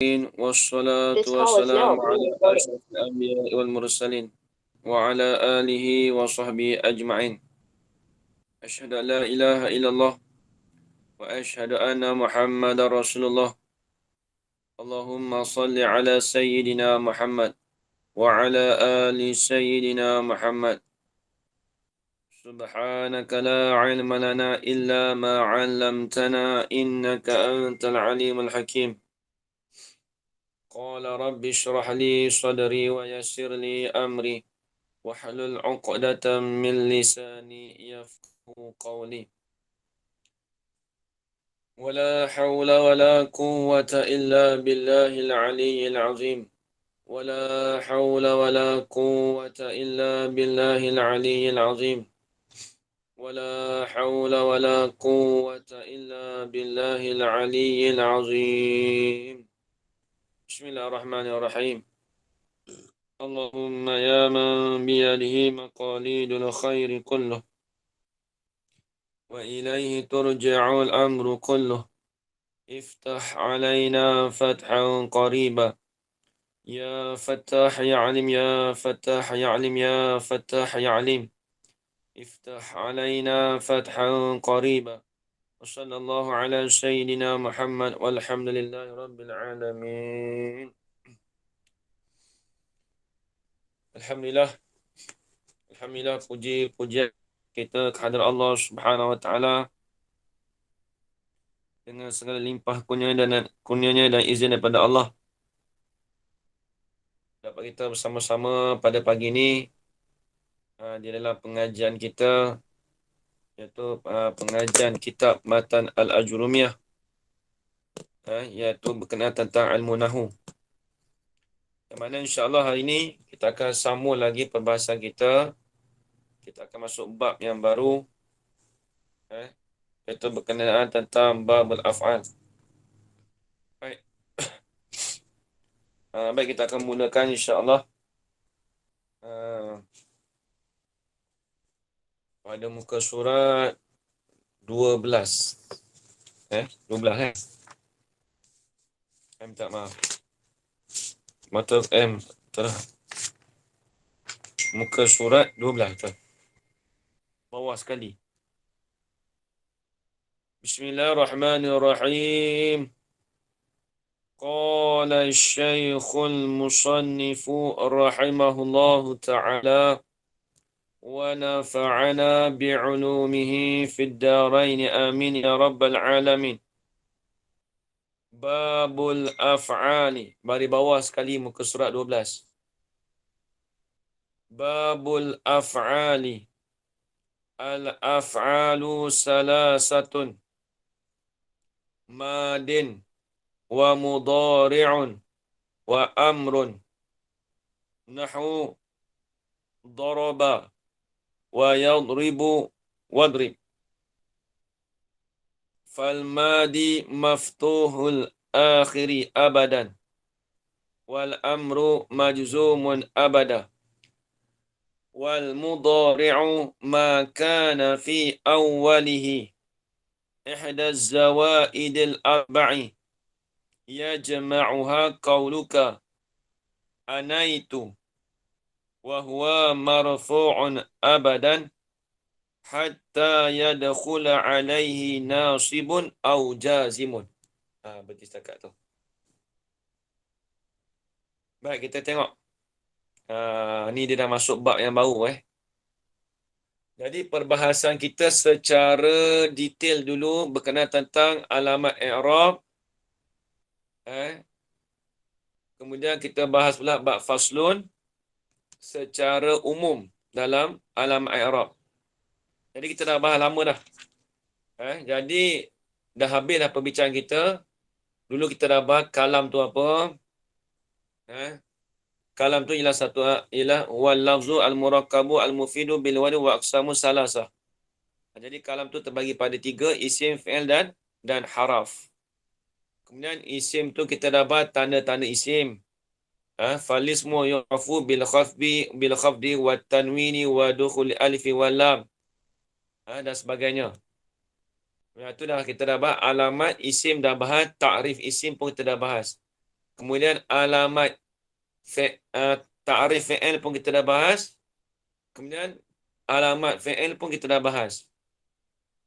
والصلاة This call is والسلام now being على recorded. أشرف الأنبياء والمرسلين وعلى آله وصحبه أجمعين. أشهد أن لا إله إلا الله وأشهد أن محمد رسول الله. اللهم صل على سيدنا محمد وعلى آل سيدنا محمد. سبحانك لا علم لنا إلا ما علمتنا إنك أنت العليم الحكيم. قال رب اشرح لي صدري ويسر لي أمري واحلل عقدة من لساني يفقهوا قولي. ولا حول ولا قوة إلا بالله العلي العظيم. ولا حول ولا قوة إلا بالله العلي العظيم. ولا حول ولا قوة إلا بالله العلي العظيم. بسم الله الرحمن الرحيم. اللهم يا من بيده مقاليد الخير كله وإليه ترجع الأمر كله افتح علينا فتحا قريبا يا فتاح يا عليم يا فتاح يا عليم يا فتاح يا عليم افتح علينا فتحا قريبا وصلى الله على سيدنا محمد والحمد لله رب العالمين. Alhamdulillah, Alhamdulillah, puji-pujian kita kehadrat Allah Subhanahu Wa Taala dengan segala limpah kurnianya dan izin daripada Allah. Dapat kita bersama-sama pada pagi ini di dalam pengajian kita, iaitu pengajian kitab Matan Al-Ajurumiyah, iaitu berkenaan tentang ilmu Nahu. Yang mana insya-Allah hari ini kita akan sambung lagi perbahasan kita. Kita akan masuk bab yang baru, iaitu berkenaan tentang babul af'al. Baik. Baik, kita akan mulakan insya-Allah pada muka surat 12. 12 minta maaf. Mata telah muka surat 12 tu. Bawah sekali. Bismillahirrahmanirrahim. Qala asy-syaikhul musannifu rahimahullahu ta'ala wa nafa'ana bi'ulumihi fid darain amin ya rabbal alamin. Babul af'ali. Bari bawah sekali muka surat 12. Babul af'ali. Al-af'alu salasatun. Madin wa mudari'un wa amrun. Nahu daraba wa yadribu wadrib. Falmadi maftuhul akhiri abadan. Wal amru majzumun abada. Wal mudari'u ma kana fi awwalihi ihda az-zawaidil arba'i yajma'uha qawluka anaitu wa huwa marfu'un abadan hatta yadkhula alaihi nasibun au jazimun. Berarti setakat tu. Baik, kita tengok. Ni dia dah masuk bab yang baru. Jadi perbahasan kita secara detail dulu berkenaan tentang alamat i'rab. Kemudian kita bahas pula bab faslun secara umum dalam alamat i'rab. Jadi kita dah bahas lama dah. Jadi dah habis dah perbincangan kita. Dulu kita dah bahas kalam tu apa. Kalam tu ialah wal lafzu al murakkabu al mufidu bil wadi wa aqsamu salasah. Jadi kalam tu terbagi pada 3, isim, fi'il dan haraf. Kemudian isim tu kita dah bahas tanda-tanda isim. Falismu yu'rafu bil khafdi wa tanwini wa dukhul alifi wal lam. Dan sebagainya. Itu dah kita dah bahas alamat isim, dah bahas takrif isim pun kita dah bahas. Kemudian alamat ta'rif fi'il pun kita dah bahas. Kemudian alamat fi'il pun kita dah bahas.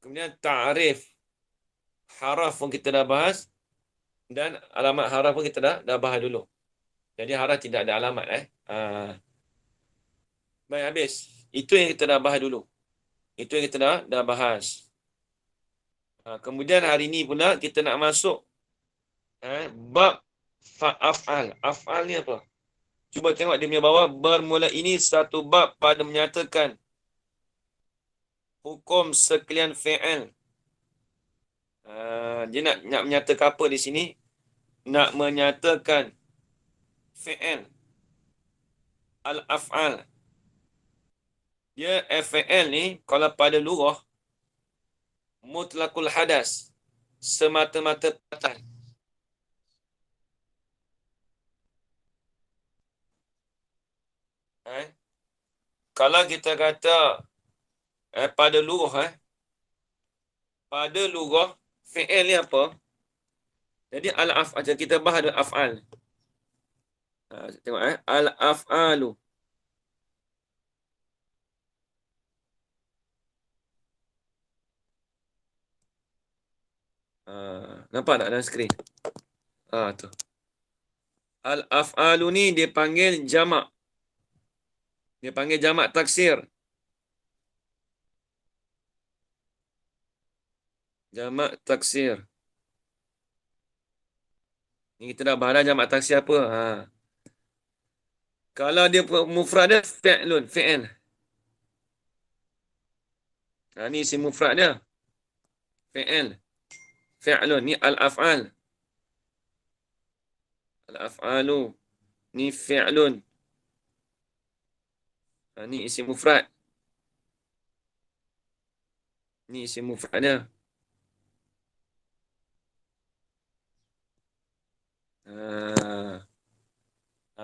Kemudian ta'rif haraf pun kita dah bahas. Dan alamat haraf pun kita dah bahas dulu. Jadi haraf tidak ada alamat. Baik, habis. Itu yang kita dah bahas dulu. Itu yang kita dah bahas. Kemudian hari ni pula kita nak masuk bab fa'af'al. Af'al ni apa? Cuba tengok dia punya bawah. Bermula ini satu bab pada menyatakan hukum sekalian fi'il. Dia nak menyatakan apa di sini? Nak menyatakan fi'il. Al-af'al. Dia fi'il ni kalau pada lurah mutlaqul hadas. Semata-mata perbuatan. Kalau kita kata pada lurah pada lurah fi'il ni apa? Jadi al-af'al, kita bahas al-af'al. Tengok al-af'alu. Nampak tak dalam skrin? Tu. Al-af'alu ni dia panggil jamak. Dia panggil jamak taksir. Jamak taksir. Ni kita dah bahas jamak taksir apa. Kalau dia mufrad dia fi'lun, fi'il. Ni isim mufrad dia. Fi'il. Fi'lun ni al-af'al. Al-af'alu ni fi'lun. Ni isim mufrad. Ni isim mufrad dia.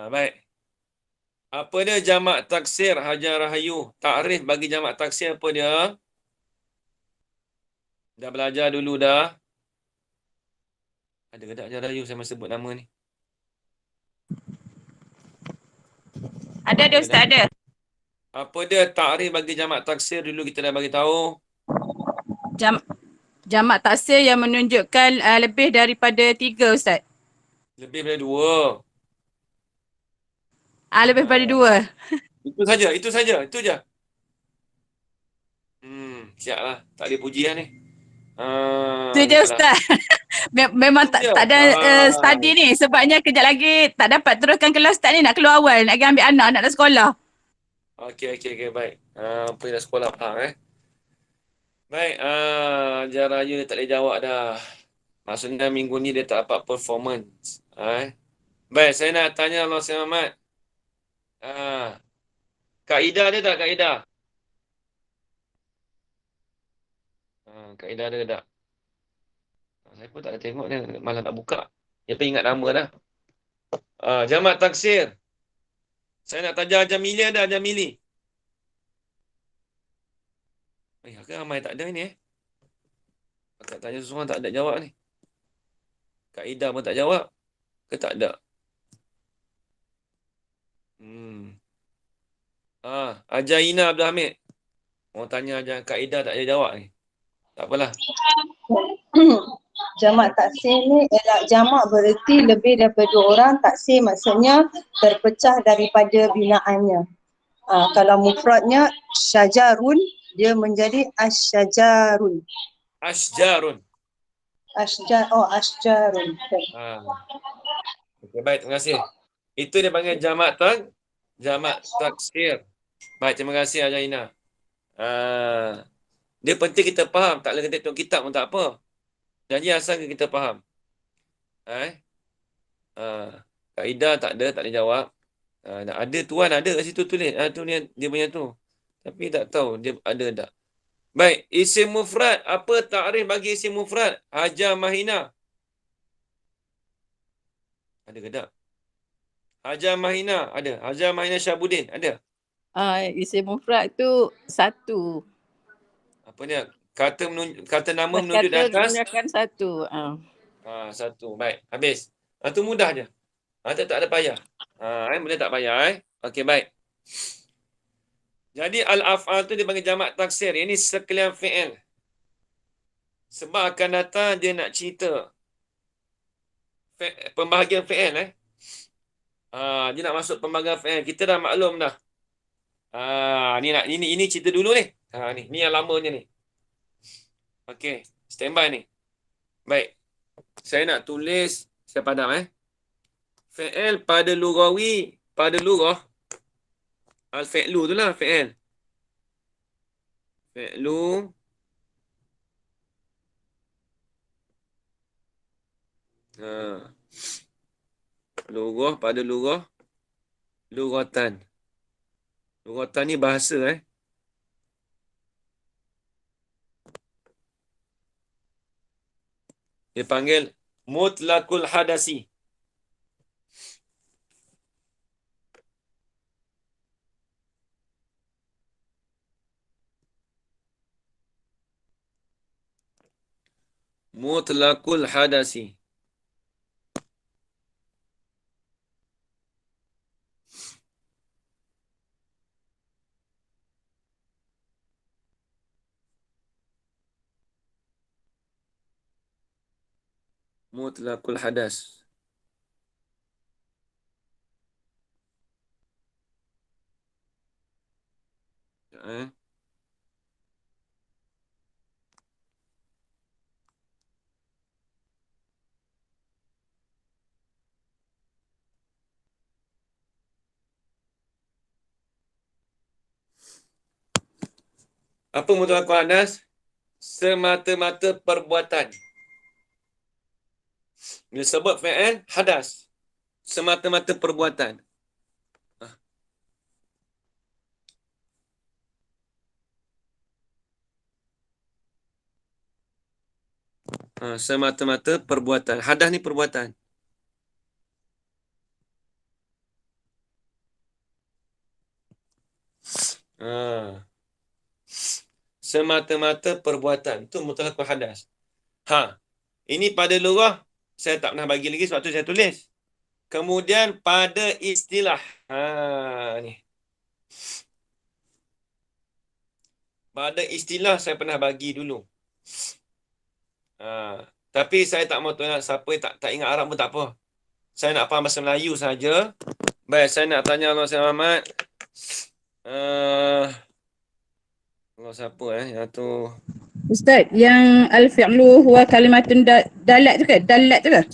Baik. Apa dia jamak taksir Hajar Rahayu? Takrif bagi jamak taksir apa dia? Dah belajar dulu dah? Ada ke tak Hajar Rahayu saya masih sebut nama ni? Ada dia Ustaz, ada. Apa dia takrif bagi jamak taksir dulu kita dah bagi tahu? Jamak taksir yang menunjukkan lebih daripada 3 Ustaz. Lebih daripada 2. Lebih daripada 2. Itu saja, itu saja, itu je. Siaplah. Tak boleh puji lah ni. Itu je Ustaz. Memang tak ada study ni. Sebabnya kejap lagi tak dapat teruskan kelas Ustaz ni. Nak keluar awal. Nak pergi ambil anak dah sekolah. Okey, baik. Pergi dah sekolah, faham Baik, Jarayu dia tak boleh jawab dah. Maksudnya minggu ni dia tak dapat performance. Baik, saya nak tanya Allah Muhammad. Kaedah dia tak kaedah? Kaedah dia tak? Saya pun tak ada tengok dia. Malah tak buka. Dia pun ingat nama dah. Jamak taksir. Saya nak tanya Jamili ada Jamili. Ke ramai tak ada ni Tak tanya seseorang tak ada jawab ni. Kaedah pun tak jawab. Ke tak ada? Ajaina Abdul Hamid. Orang tanya ajar kaedah tak ada jawab ni. Tak apalah. Jamak taksir ni ialah jamak bererti lebih daripada 2 orang. Taksir maksudnya terpecah daripada binaannya. Kalau mufradnya syajarun, dia menjadi asyajarun. Asjarun. Asjarun. Okey, baik, terima kasih. Itu dia panggil jamak taksir. Baik, terima kasih Ajaina. Dia penting kita faham. Tak boleh kita tengok kitab pun tak apa. Janji asal kita faham. Kaedah tak ada, tak boleh jawab. Ada tuan ada kat situ tulis. Tu ni dia punya tu. Tapi tak tahu dia ada tak. Baik, isim mufrad. Apa takrif bagi isim mufrad? Hajar Mahina. Ada ke tak? Hajar Mahina ada. Hajar Mahina Syahbudin ada. Isim mufrad tu 1. Apa dia? Kata nama menunjuk di atas. Kata 1. 1. Baik, habis. Itu mudah je. Tak ada payah. Boleh tak payah Okey, baik. Jadi al-af'al tu dipanggil jamak taksir. Ini sekalian fi'il. Sebab akan datang dia nak cerita pembahagian fi'il dia nak masuk pembahagian fi'il. Kita dah maklum dah. Ini cerita dulu ni. Ni yang lamanya ni. Okey, standby ni. Baik. Saya nak tulis, saya padam fi'il pada lughawi, pada lughah al-fi'lu tu lah fi'il. Fi'lu lughah pada lughah lughatan. Lughatan ni bahasa dia panggil mutlaqul hadasi. Mutlaqul hadasi. Mutlaqul hadas. Apa mutlaqul hadas? Semata-mata perbuatan. Bila sebut fi'il hadas, semata-mata perbuatan. Semata-mata perbuatan. Hadas ni perbuatan. Semata-mata perbuatan. Itu mutlaqul hadas. Ini pada lughah saya tak pernah bagi lagi sebab tu saya tulis. Kemudian pada istilah. Ni. Pada istilah saya pernah bagi dulu. Tapi saya tak mau tanya siapa yang tak ingat Arab pun tak apa. Saya nak faham bahasa Melayu saja. Baik, saya nak tanya Allah Muhammad. Allah siapa yang tu? Ustaz, yang al-fi'lu huwa kalimatun dalat tu ke? Dalat tu ke?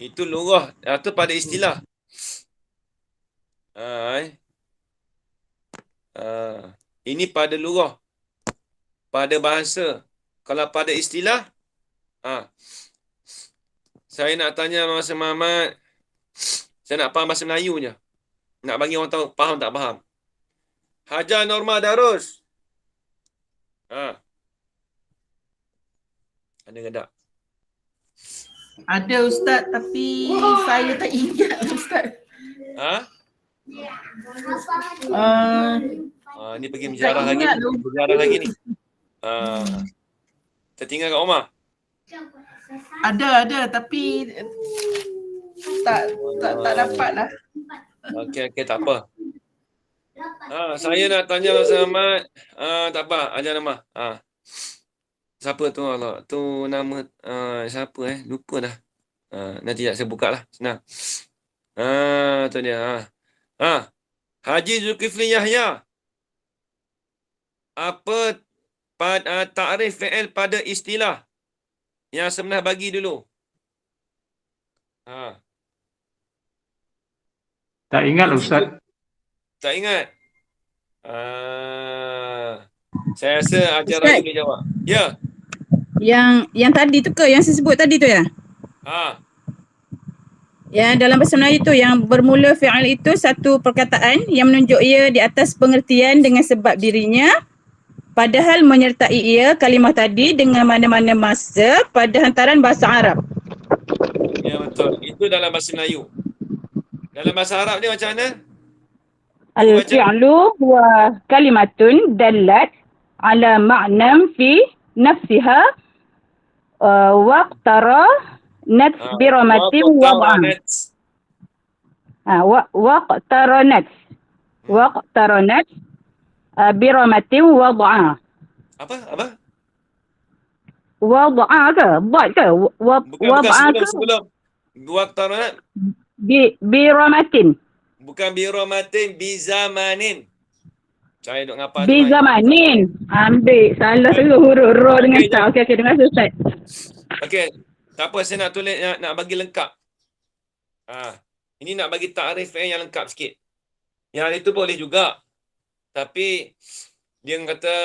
Itu lughah. Itu pada istilah. Ini pada lughah. Pada bahasa. Kalau pada istilah, saya nak tanya Masa Muhammad. Saya nak faham bahasa Melayu je. Nak bagi orang tahu faham tak faham. Hajar Norma Darus. Ada ke tak? Ada Ustaz, tapi saya tak ingat Ustaz. Ni pergi menjarah lagi. Menjarah lagi ni. Tertinggal kat rumah? Ada tapi tak dapat lah. Okey, tak apa. Saya nak tanya Mas Ahmad. Tak apa, ajar nama. Siapa tu Allah? Tu nama siapa lupa dah. Nanti tak saya buka lah. Senang. Tu dia. Haji Zulkifli Yahya. Apa ta'rif fi'il pada istilah yang sebenar bagi dulu? Tak ingat Ustaz. Tak ingat? Saya rasa ajar lagi boleh jawab. Ya. Yang tadi tu ke? Yang saya sebut tadi tu ya? Yang dalam bahasa Melayu tu yang bermula fi'il itu satu perkataan yang menunjuk ia di atas pengertian dengan sebab dirinya, padahal menyertai ia kalimah tadi dengan mana-mana masa pada hantaran bahasa Arab. Ya, betul. Itu dalam bahasa Melayu. Dalam bahasa Arab dia macam mana? Al-fi'lu huwa kalimatun dallat ala ma'nam fi nafsiha waqtara nat biramatin wad'an. Waqtaranat. Waqtaranat biramatin wad'a. Apa? Wad'a ke? Buat ke? Bukan Wad'a ke? sebelum. Waqtaranat. Biramatin. Bukan biramatin, bizamanin. Saya duk ngapal tu, Mai. Bizamanin. Ambil. Salah terus huruf ro dengan ta. Okey, dengar Ustaz. Okey. Tak apa, saya nak tulis, nak bagi lengkap. Ini nak bagi takrif yang lengkap sikit. Yang itu boleh juga. Tapi dia kata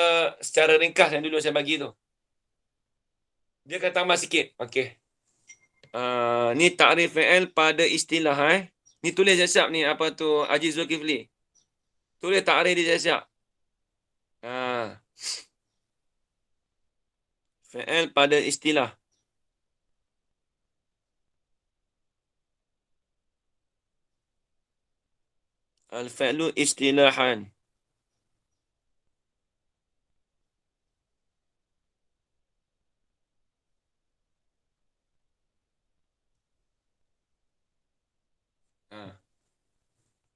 secara ringkas yang dulu saya bagi tu. Dia akan tambah sikit. Okey. Ni takrif fi'il pada istilah. Ni tulis siap ni apa tu Haji Zulkifli. Tulis takrif dia siap. Fi'il pada istilah. Al-fi'lu istilahan.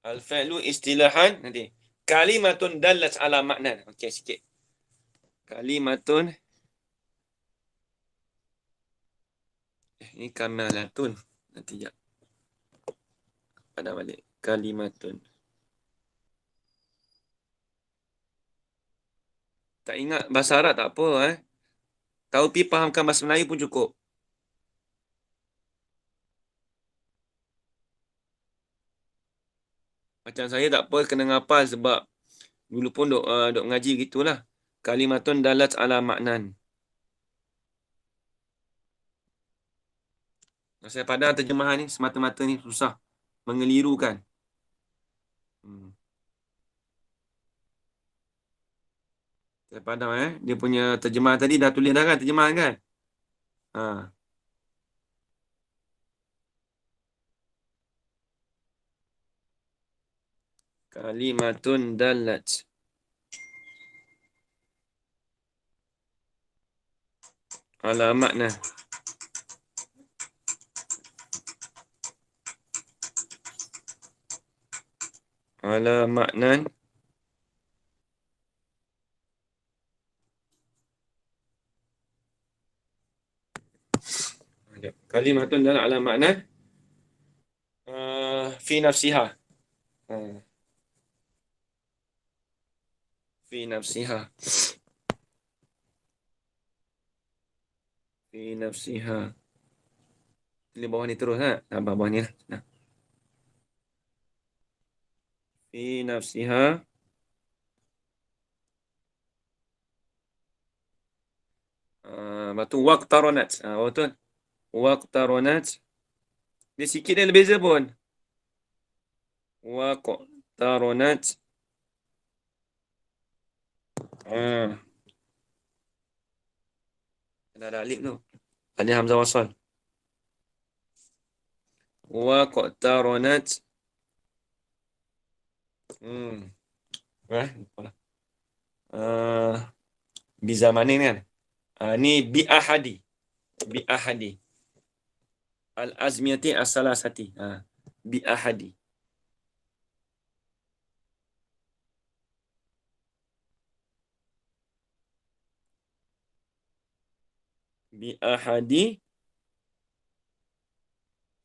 Al-fi'lu istilahan nanti. Kalimatun dallat ala makna. Okey sikit. Kalimatun. Ini kamalatun. Nanti jap. Pada balik. Kalimatun. Tak ingat bahasa Arab tak apa. Tahu pi fahamkan bahasa Melayu pun cukup. Macam saya tak apa kena ngapal sebab dulu pun duk ngaji gitulah. Kalimatun dalat ala maknan. Saya pandang terjemahan ni semata-mata ni susah. Mengelirukan. Saya pandang dia punya terjemahan tadi dah tulis dah kan terjemahan kan? Kalimatun dalat ala makna. Ala maknan. Kalimatun dalat ala maknan. Fi nafsiha. Fi nafsiha. Fi nafsiha. Tulis bawah ni terus bawah ni lah. Fi nafsiha. Batu waqtaranat. Betul. Waqtaranat. Dia sikit dia beza pun. Waqtaranat. Ada alif tu. Ada hamzah wasal. Waqtaranat. Bizamanin kan. Ni bi ahadi. Bi ahadi. Al-azmiyati as-salasati. Bi ahadi. Bi ahadi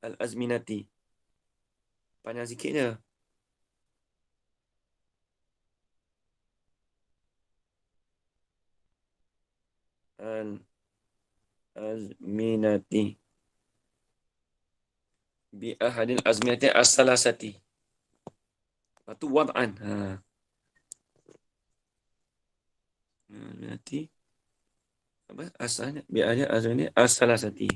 al-azminati. Panjang sikit je. Al-azminati. Bi ahadil azminati as-salasati. Lepas tu wad'an. Azminati. Apa? Asalnya. Bi ahadil azminati as-salasati.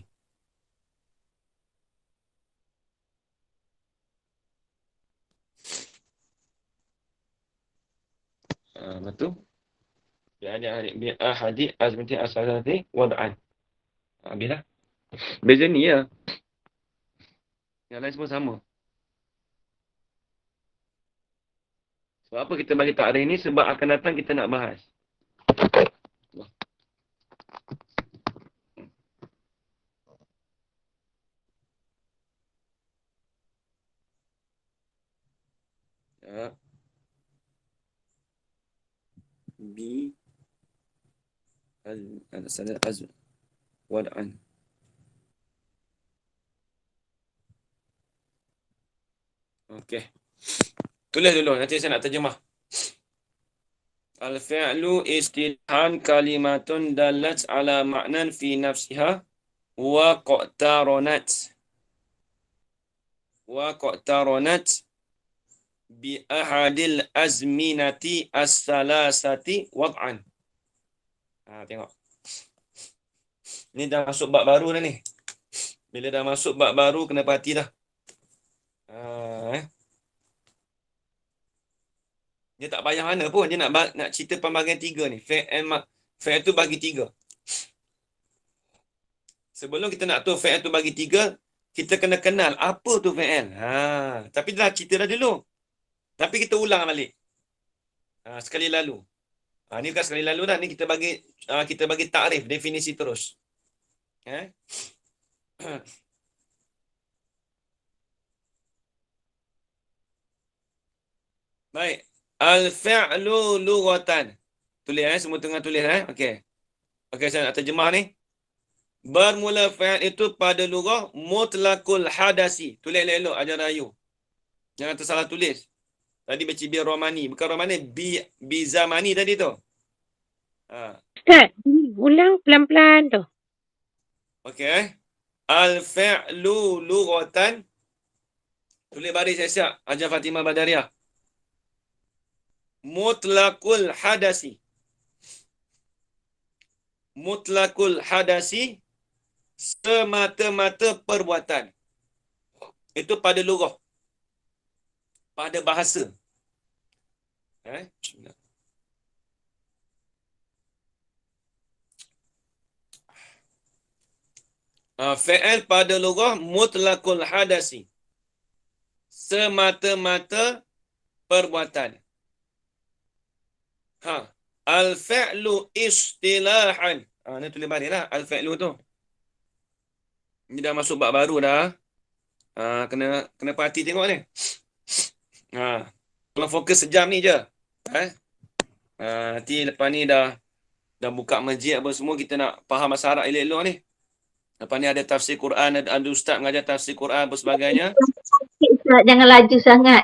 Betul. Bi ahadi azminati as-salasati wad'an. Habislah. Beza ni ya. Yang lain semua sama. Sebab apa kita bagi takrif ni? Sebab akan datang kita nak bahas. Ha. Bi az wad'an. Okey. Tulis dulu, nanti saya nak terjemah. Al-fi'lu istilahan kalimatun dalat ala ma'nan fi nafsiha wa qaqtaronat bi ahadil azminati as-salasati wad'an. Tengok. Ni dah masuk bab baru dah ni. Bila dah masuk bab baru kena perhati dah. Dia tak payah mana pun. Dia nak cerita pembagian tiga ni. Fi'il tu bagi tiga. Sebelum kita nak tahu fi'il tu bagi tiga, kita kena kenal apa tu fi'il. Tapi dah cerita dah dulu. Tapi kita ulang balik. Sekali lalu. Ni bukan sekali lalu dah. Ni kita bagi takrif, definisi terus. Baik. Al-fi'lu lughatan. Tulis semua tengah tulis Okey. Okey, saya nak terjemah ni. Bermula fi'il itu pada lughah mutlaqul hadasi. Tulis elok-elok ajar rayu. Jangan tersalah tulis. Tadi baca bi romani, bukan romani, bi zamani tadi tu. Ustaz, ulang pelan-pelan tu. Okey. Al-fi'lu lughatan. Tulis baris siap-siap. Ajar Fatimah Badariah. Mutlaqul hadasi. Mutlaqul hadasi, semata-mata perbuatan. Itu pada lughah. Pada bahasa. Bismillah. Fi'il pada lughah mutlaqul hadasi. Semata-mata perbuatan. Al-fi'lu istilahan. Ni tulis balik lah. Al-fi'lu tu. Ni dah masuk bab baru dah. Kena perhati tengok ni. Kalau fokus sejam ni je. Nanti lepas ni dah buka masjid apa semua, kita nak faham bahasa Arab elok-elok ni. Lepas ni ada tafsir Quran, ada ustaz mengajar tafsir Quran apa sebagainya. Ustaz, jangan laju sangat.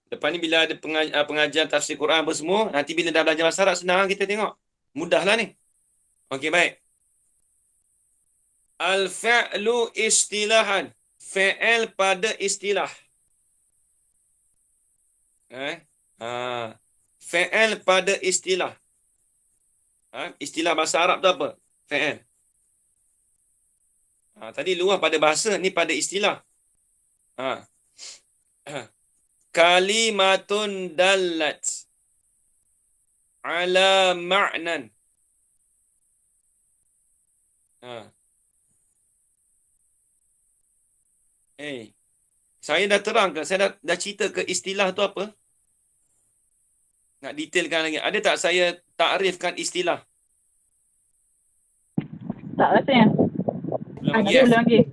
Lepas ni bila ada pengajian tafsir Quran apa semua, nanti bila dah belajar bahasa Arab senang kita tengok. Mudahlah ni. Okey, baik. Al-fi'lu istilahan. Fi'il pada istilah. Fi'il pada istilah. Istilah bahasa Arab tu apa? Fi'il. Tadi luar pada bahasa, ni pada istilah. Kalimatun dallat ala ma'nan. Saya dah terang ke? Saya dah cerita ke istilah tu apa? Nak detailkan lagi. Ada tak saya takrifkan istilah? Tak rasanya. Belum Ada lagi.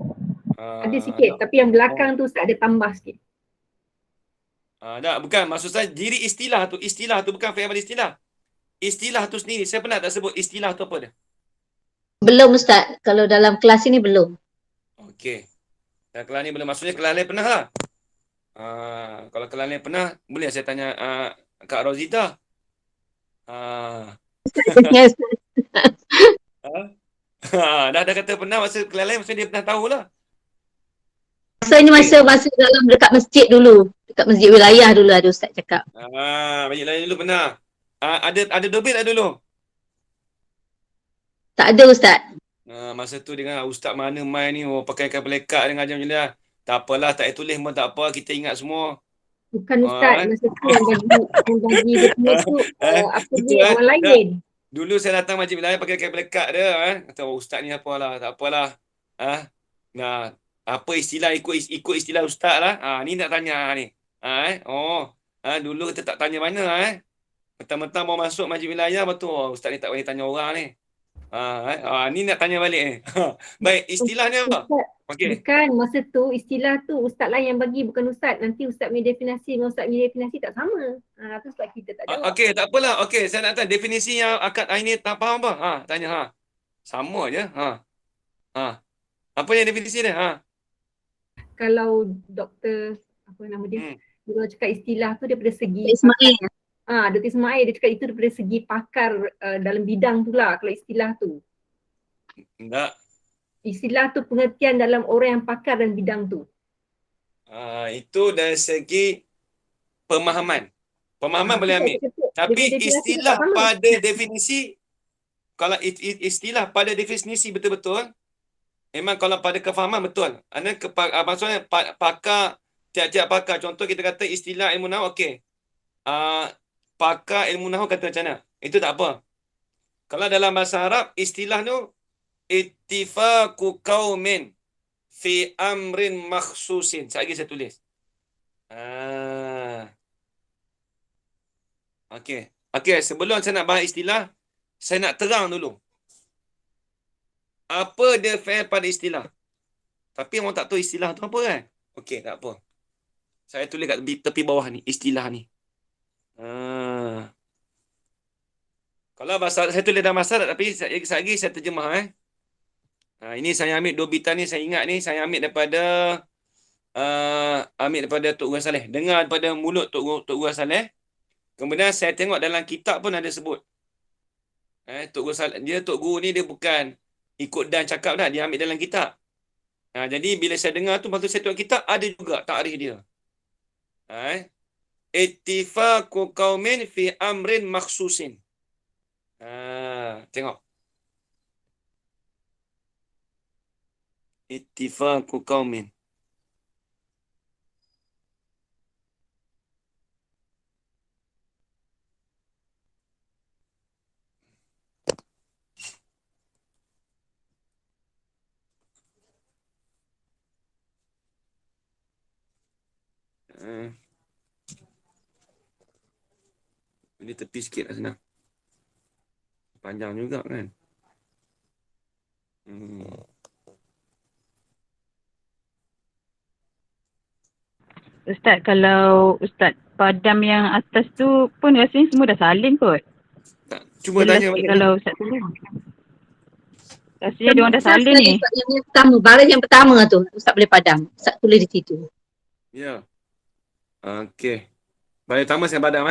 Ada sikit, tapi yang belakang tu Ustaz ada tambah sikit. Tak, bukan. Maksud saya diri istilah tu. Istilah tu bukan fi'il pada istilah. Istilah tu sendiri. Saya pernah tak sebut istilah tu apa dia? Belum Ustaz, kalau dalam kelas ini belum. Okey. Dan kelas ni belum. Maksudnya kelas lain pernah lah. Kalau kelas lain pernah, boleh saya tanya Kak Rozita. Yes. Dah kata pernah, masa kelas lain maksudnya dia pernah tahulah. Masa dalam dekat masjid dulu. Dekat masjid wilayah dulu ada Ustaz cakap. Banyak lain dulu pernah. Ada dobit tak dulu? Tak ada Ustaz. Masa tu dengan ustaz mana main ni, pakaikan pelekat dengan ajar macam ni lah. Tak apalah, tak payah tulis pun tak apa, kita ingat semua. Bukan Ustaz, masa tu yang bagi dia punya tu apa Betul, dia orang lain. Dulu saya datang masjid wilayah pakai pelekat dia. Kata ustaz ni apalah, tak apalah. Apa istilah, ikut istilah ustaz lah. Ni nak tanya ni. Dulu kita tak tanya mana. Mentang-mentang mau masuk masjid wilayah, betul ustaz ni tak boleh tanya orang ni. Ni nak tanya balik ni. Baik, istilah ni apa? Ustaz, Okey. bukan masa tu istilah tu ustaz lah yang bagi, bukan ustaz. Nanti ustaz punya definisi dengan ustaz punya definisi tak sama. Tu sebab kita tak jawab. Okey, tak apalah. Okey, saya nak tahu definisi yang akad Aini tak faham apa? Tanya Sama je. Apa yang definisi dia? Kalau doktor, apa nama dia, Hmm. dia orang cakap istilah tu daripada segi Ismail. Dr. Ismail dia cakap itu daripada segi pakar dalam bidang tu lah kalau istilah tu. Tak. Istilah tu pengertian dalam orang yang pakar dalam bidang tu. Itu dari segi pemahaman. Pemahaman boleh ambil. Tapi istilah pada definisi, kalau istilah pada definisi betul-betul, memang kalau pada kefahaman betul. Maksudnya pakar, tiap-tiap pakar. Contoh kita kata istilah ilmu nahwu, okey. Pakar ilmu nahwu kata macam mana? Itu tak apa. Kalau dalam bahasa Arab, istilah tu ittifaqu qaumin fi amrin makhsusin. Sekali lagi saya tulis. Okey, sebelum saya nak bahas istilah, saya nak terang dulu. Apa dia fi'il pada istilah? Tapi orang tak tahu istilah tu apa kan? Okey, tak apa. Saya tulis kat tepi bawah ni, istilah ni. Kalau bahasa saya tulis dalam bahasa Arab, tapi sekejap lagi saya terjemah. Ini saya ambil dua bitan ni, saya ingat ni, saya ambil daripada Tok Guru Saleh. Dengar daripada mulut Tok Guru Saleh. Kemudian saya tengok dalam kitab pun ada sebut. Tok Guru Saleh, Tok Guru ni dia bukan ikut dan cakap dah, dia ambil dalam kitab. Jadi bila saya dengar tu, lepas tu saya tengok kitab, ada juga takrif dia. Ittifaqu qaumin fi amrin makhsusin. Tengok. Ittifaqu qaumin. Ini tepi sikit lah senang. Panjang juga kan. Ustaz, kalau Ustaz padam yang atas tu pun rasanya semua dah salin kot. Tak, cuba Jelas tanya sikit balik. kalau Ustaz tulis. Rasanya dia orang dah salin ni. Yang pertama, baris yang pertama tu ustaz boleh padam. Ustaz tulis di situ. Ya. Okey. Baik, pertama saya padam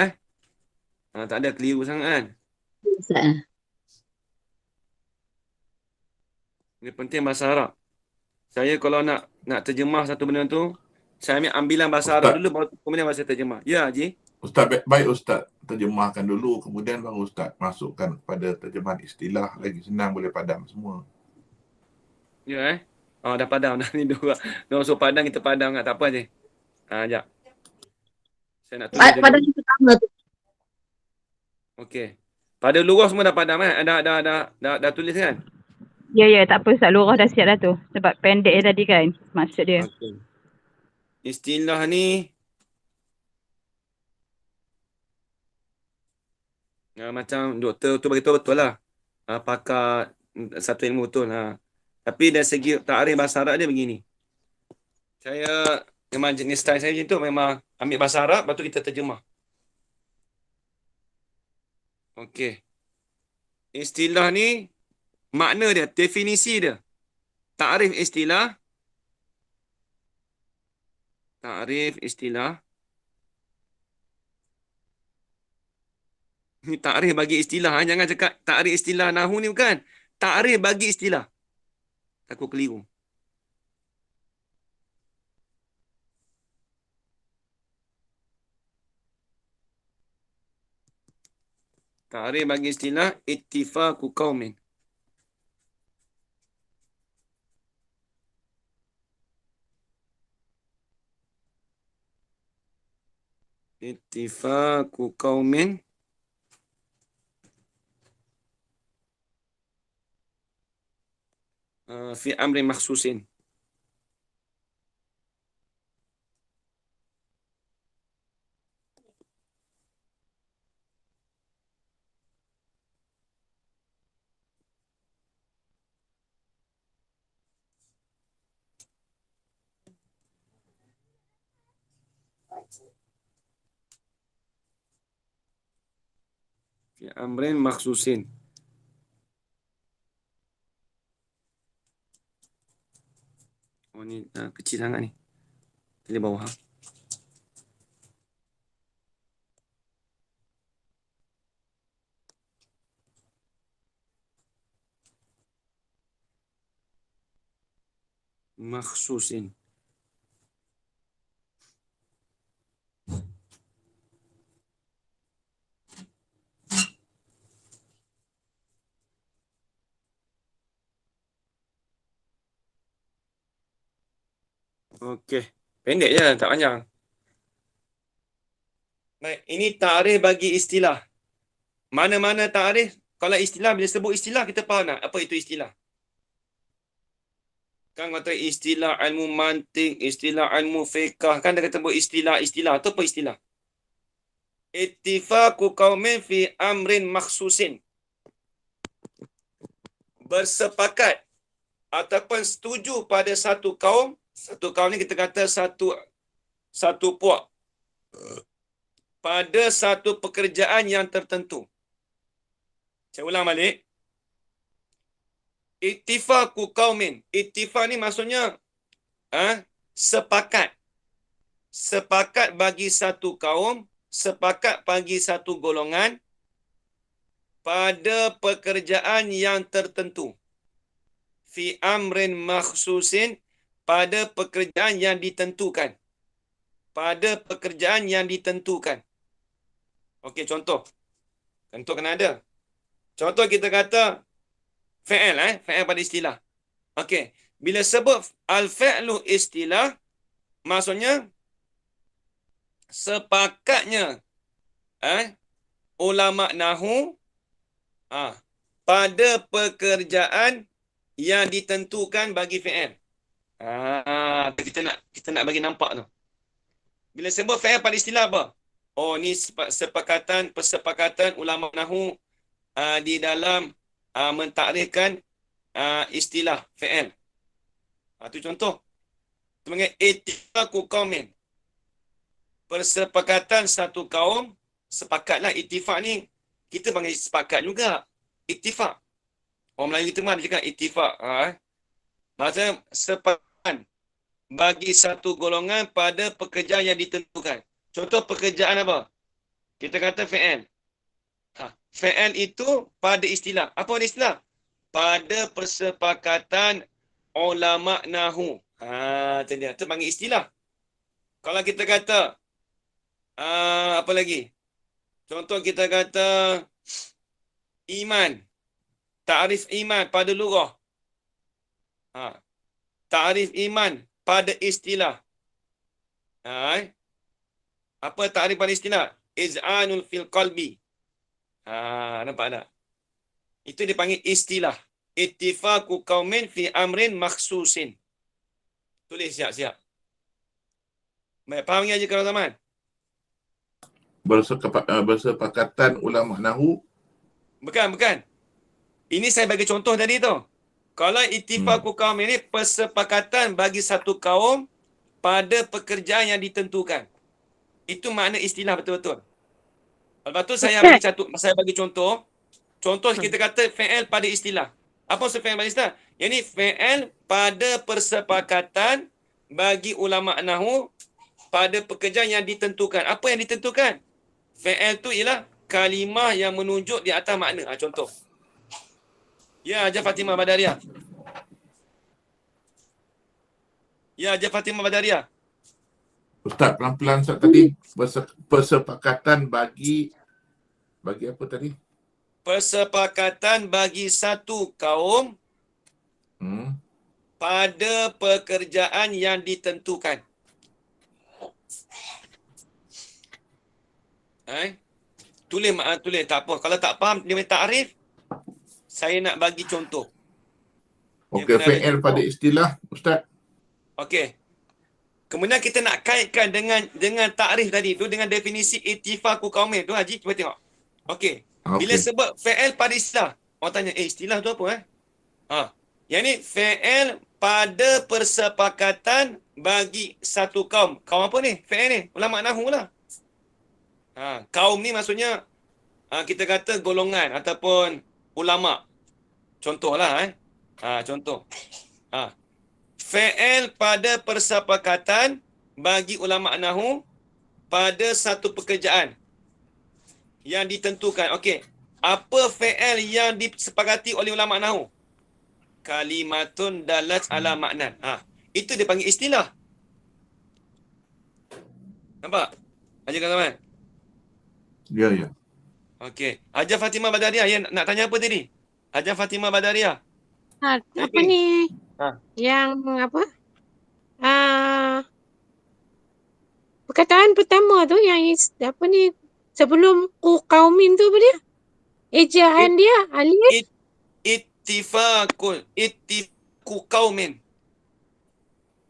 tak ada keliru sangat kan. Ustaz. Ini penting bahasa Arab. Saya kalau nak terjemah satu benda tu, saya ambil ambilan bahasa Arab dulu, baru kemudian bahasa terjemah. Ya, Haji? Ustaz, baik Ustaz terjemahkan dulu, kemudian baru Ustaz masukkan pada terjemahan istilah, lagi senang boleh padam semua. Ya dah padam dah ni dua. Dia suruh padam, kita padam enggak, tak apa je. Sekejap. Saya nak tulis Pada yang pertama tu. Okey. Pada luar semua dah padam dah tulis kan? Ya, tak apa Ustaz, lurah dah siap dah tu. Sebab pendek tadi kan maksud dia. Okey. Istilah ni macam doktor tu beritahu betul lah. Pakar satu ilmu betul. Tapi dari segi takrif bahasa Arab dia begini. Saya memang jenis style saya macam tu, memang ambil bahasa Arab, lepas tu kita terjemah. Okey. Istilah ni, makna dia, definisi dia. Takrif istilah. Ni takrif bagi istilah. Jangan cakap takrif istilah nahwu ni, bukan. Takrif bagi istilah. Takut keliru. Takrif bagi istilah ittifaqu qaumin. Ittifaqu qaumin fi amri makhsusin. Fi amrin makhsusin. Oh ni kecil sangat ni. Pilih bawah. Makhsusin. Okey. Pendek je, tak panjang. Baik, ini takrif bagi istilah. Mana-mana takrif, kalau istilah, bila sebut istilah, kita faham tak? Apa itu istilah? Kan kata istilah ilmu mantik, istilah ilmu fiqah. Kan dia kata buat istilah-istilah. Itu apa istilah? Ittifaqu qaumin fi amrin makhsusin. Bersepakat ataupun setuju pada satu kaum. Satu kaum ni kita kata satu puak. Pada satu pekerjaan yang tertentu. Saya ulang balik. Ittifaqu qaumin. Ittifaq ni maksudnya sepakat. Sepakat bagi satu kaum, sepakat bagi satu golongan pada pekerjaan yang tertentu. Fi amrin makhsusin, pada pekerjaan yang ditentukan. Pada pekerjaan yang ditentukan. Okey, contoh. Contoh kena ada. Contoh kita kata fi'il fi'il pada istilah. Okey, bila sebut al-fi'lu istilah, maksudnya sepakatnya ulama nahwu pada pekerjaan yang ditentukan bagi fi'il. Kita nak bagi nampak tu. Bila sebut fi'il pada istilah apa? Oh, ni persepakatan ulama nahwu di dalam mentakrifkan istilah fi'il. Itu contoh. Itu panggil ittifaqu qaumin. Persepakatan satu kaum, sepakatlah. Ittifaq ni kita panggil sepakat juga. Ittifaq. Orang Melayu kita mana dia cakap ittifaq. Maksudnya sepakatan bagi satu golongan pada pekerjaan yang ditentukan. Contoh pekerjaan apa? Kita kata fi'il. Fi'il itu pada istilah. Apa pada istilah? Pada persepakatan ulama nahwu. Itu dia. Itu panggil istilah. Kalau kita kata apa lagi? Contoh kita kata iman. Ta'rif iman pada lugah. Ta'rif iman pada istilah. Apa ta'rif pada istilah? Iz'anul fil qalbi. Nampak tak? Itu dipanggil istilah. Ittifaqu qaumin fi amrin makhsusin. Tulis siap-siap. Baik, faham aja kalau zaman? Bersepakatan ulama nahwu. Bukan. Ini saya bagi contoh tadi tu. Kalau ittifaqu kaum ini persepakatan bagi satu kaum pada pekerjaan yang ditentukan. Itu makna istilah betul-betul. Lepas tu saya bagi contoh. Contoh kita kata fi'il pada istilah. Apa maksud fi'il pada istilah? Yang ni fi'il pada persepakatan bagi ulama nahwu pada pekerjaan yang ditentukan. Apa yang ditentukan? Fi'il tu ialah kalimah yang menunjuk di atas makna. Contoh. Ya, Hajar Fatimah Badariah. Ustaz, pelan-pelan Ustaz tadi. Persepakatan bagi apa tadi? Persepakatan bagi satu kaum pada pekerjaan yang ditentukan. Tulis tak apa. Kalau tak faham dia takrif, saya nak bagi contoh. Okey, fi'il pada istilah Ustaz. Okey. Kemudian kita nak kaitkan dengan takrif tadi tu, dengan definisi ittifaqu qaumin tu. Haji, cuba tengok. Okey. Bila sebut fi'il pada istilah, orang tanya, istilah tu apa? Yang ni fi'il pada persepakatan bagi satu kaum. Kaum apa ni? Fi'il ni. Ulama nahwu lah. Kaum ni maksudnya kita kata golongan ataupun ulama. Contohlah contoh. Fi'il pada persepakatan bagi ulama nahwu pada satu pekerjaan yang ditentukan. Okey. Apa fi'il yang disepakati oleh ulama nahwu? Kalimatun dalat ala maknan. Itu dia panggil istilah. Nampak? Haji Kazaman? Ya, ya. Okey. Hajar Fatimah Badariah, yang nak tanya apa tadi? Hajar Fatimah Badariah. Apa ni? Yang apa? Perkataan pertama tu yang apa ni? Sebelum kaumin tu apa dia? Ejaan dia alif. Ittifaku qaumin.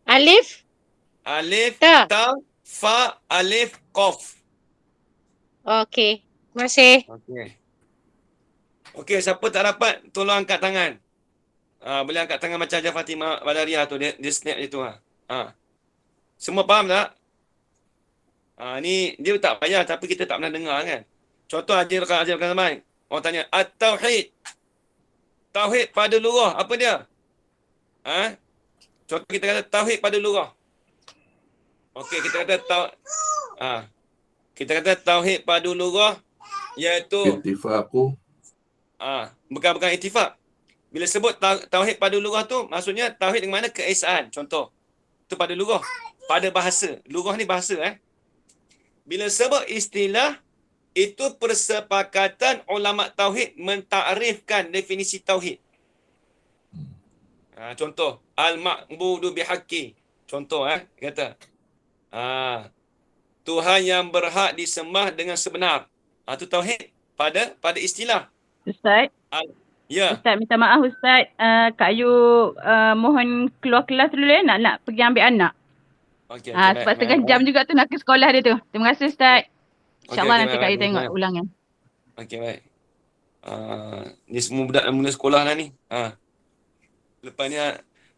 Alif. Alif, Ta. fa, alif, qaf. Okey. Terima kasih. Okey, siapa tak dapat tolong angkat tangan. Boleh angkat tangan macam Hajar Fatimah Badariah tu, dia snap dia tu. Semua faham tak? Ni dia tak payah tapi kita tak pernah dengar kan. Contoh Hajar Kazaman. Orang tanya at-tauhid. Tauhid pada lurah, apa dia? Contoh kita kata tauhid pada lurah. Okey, kita kata kita kata tauhid pada lurah iaitu Ittifaku. bukan ittifaq. Bila sebut tauhid pada lurah tu maksudnya tauhid dengan mana keesaan. Contoh. Tu pada lurah, pada bahasa. Lurah ni bahasa Bila sebut istilah itu persepakatan ulama tauhid mentakrifkan definisi tauhid. Contoh, al-ma'budu bihaqqi. Contoh kata Tuhan yang berhak disembah dengan sebenar. Itu tauhid pada istilah. Ustaz. Ya. Ustaz, minta maaf Ustaz. Kak Ayu mohon keluar kelas dulu nak pergi ambil anak. Okey, sebab setengah jam juga tu nak ke sekolah dia tu. Terima kasih Ustaz. InsyaAllah nanti Kak Ayu tengok ulangan. Okey, baik. Ni semua budak mula sekolah lah ni. Lepas ni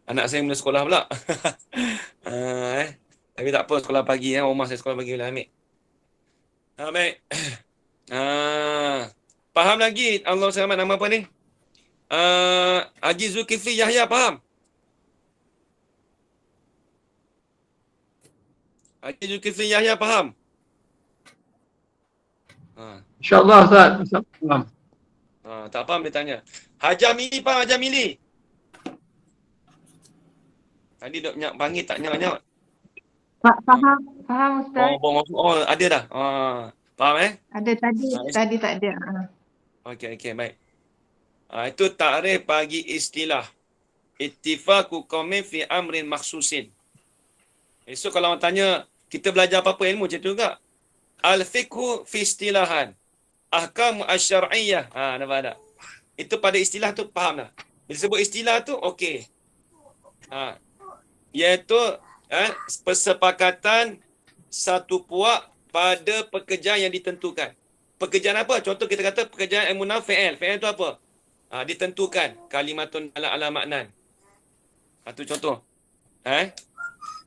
anak saya mula sekolah pula. Tapi tak apa, sekolah pagi rumah saya sekolah pagi boleh ambil. Baik. Faham lagi Allah selamat nama apa ni? Haji Zulkifli Yahya faham? Haji Zulkifli Yahya faham? InsyaAllah Ustaz. Faham. Tak faham dia tanya. Hajar Mili faham Hajar Mili? Tadi dok panggil tak nyak-nyak. Faham Ustaz. Ada dah. Faham Ada tadi tak ada. Okey, baik. Itu takrif bagi istilah. Ittifaqu qaumin fi amrin makhsusin. Esok kalau orang tanya, kita belajar apa-apa ilmu macam tu juga. Al-fiqhu fi istilahan. Ahkam asy-syar'iyyah. Nampak tak? Itu pada istilah tu faham dah. Bila sebut istilah tu, okey. Iaitu persepakatan satu puak pada pekerjaan yang ditentukan. Pekerjaan apa? Contoh kita kata pekerjaan ilmu nahwu fi'il. Fi'il tu apa? Ditentukan. Kalimatun ala maknan. Itu contoh.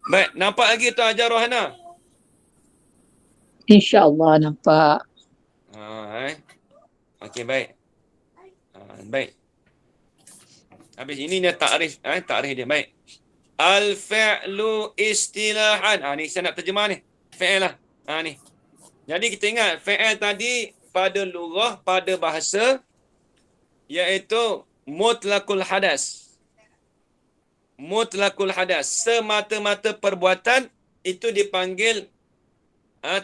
Baik, nampak lagi tu Hajar Rohana? InsyaAllah nampak. Okey, baik. Baik. Habis ini dia takrif, takrif dia. Baik. Al-fi'lu istilahan. Ni saya nak terjemah ni. Fi'il lah. Ni. Jadi kita ingat fi'il tadi pada lugah, pada bahasa iaitu mutlaqul hadas. Mutlaqul hadas. Semata-mata perbuatan itu dipanggil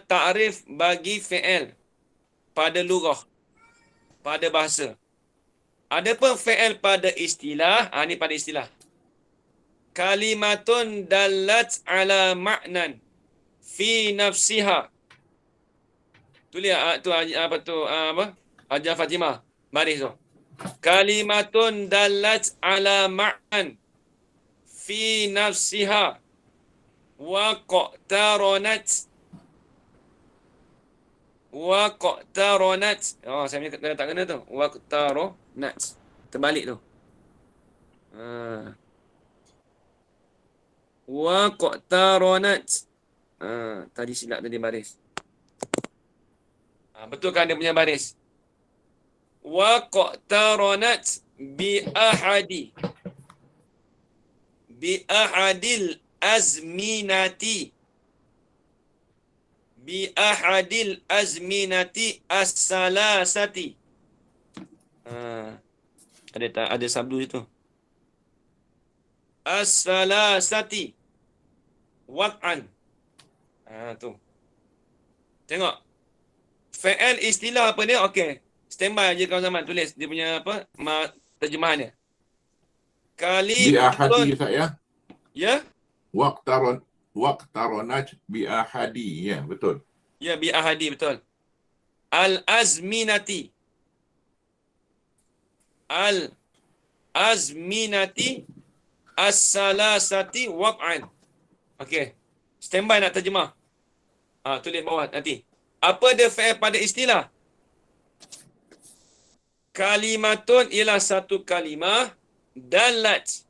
takrif bagi fi'il pada lugah, pada bahasa. Adapun fi'il pada istilah, ni pada istilah. Kalimatun dalat ala ma'nan fi nafsiha. Tulis tu apa tu Hajar Fatimah baris tu. Kalimatun dalat ala ma'nan fi nafsiha wa qataranat saya punya tak kena tu. Wa qataranat terbalik tu. Waqtaronat. Tadi silap tadi baris. Betul kan dia punya baris? Waqtaronat bi ahadil azminati as-salasati. Ada sabdu itu. As-salasati wat'an. Tu. Tengok. Fi'il istilah apa dia? Okey. Standby je kawan zaman tulis dia punya terjemahan dia. Bi ahadi Kalimatun. saya. Ya? Waqtaronat bi ahadi. Ya, betul. Ya, bi ahadi betul. Al-azminati. Al-azminati as-salasati waq'an. Okey. Standby nak terjemah. Tulis bawah nanti. Apa dia fi'il pada istilah? Kalimatun ialah satu kalimah dalat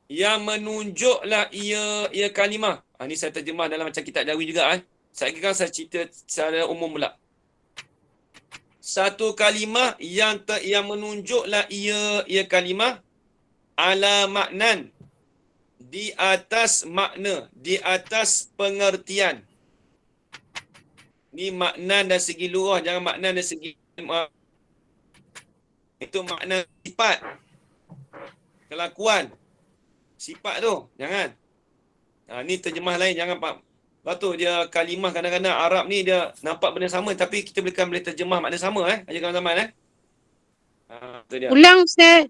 yang menunjuklah ia kalimah. Ini saya terjemah dalam macam kitab Jawi juga. Saya kira saya cerita secara umum pula. Satu kalimah yang menunjuklah ia kalimah ala maknan, di atas makna, di atas pengertian. Ni makna dari segi lurah, jangan makna dari segi itu makna sifat, kelakuan, sifat tu, jangan. Ni terjemah lain, jangan pak. Lepas tu dia kalimah kadang-kadang Arab ni dia nampak benda sama tapi kita boleh terjemah makna sama aja kawan zaman tu dia. Ulang Ustaz.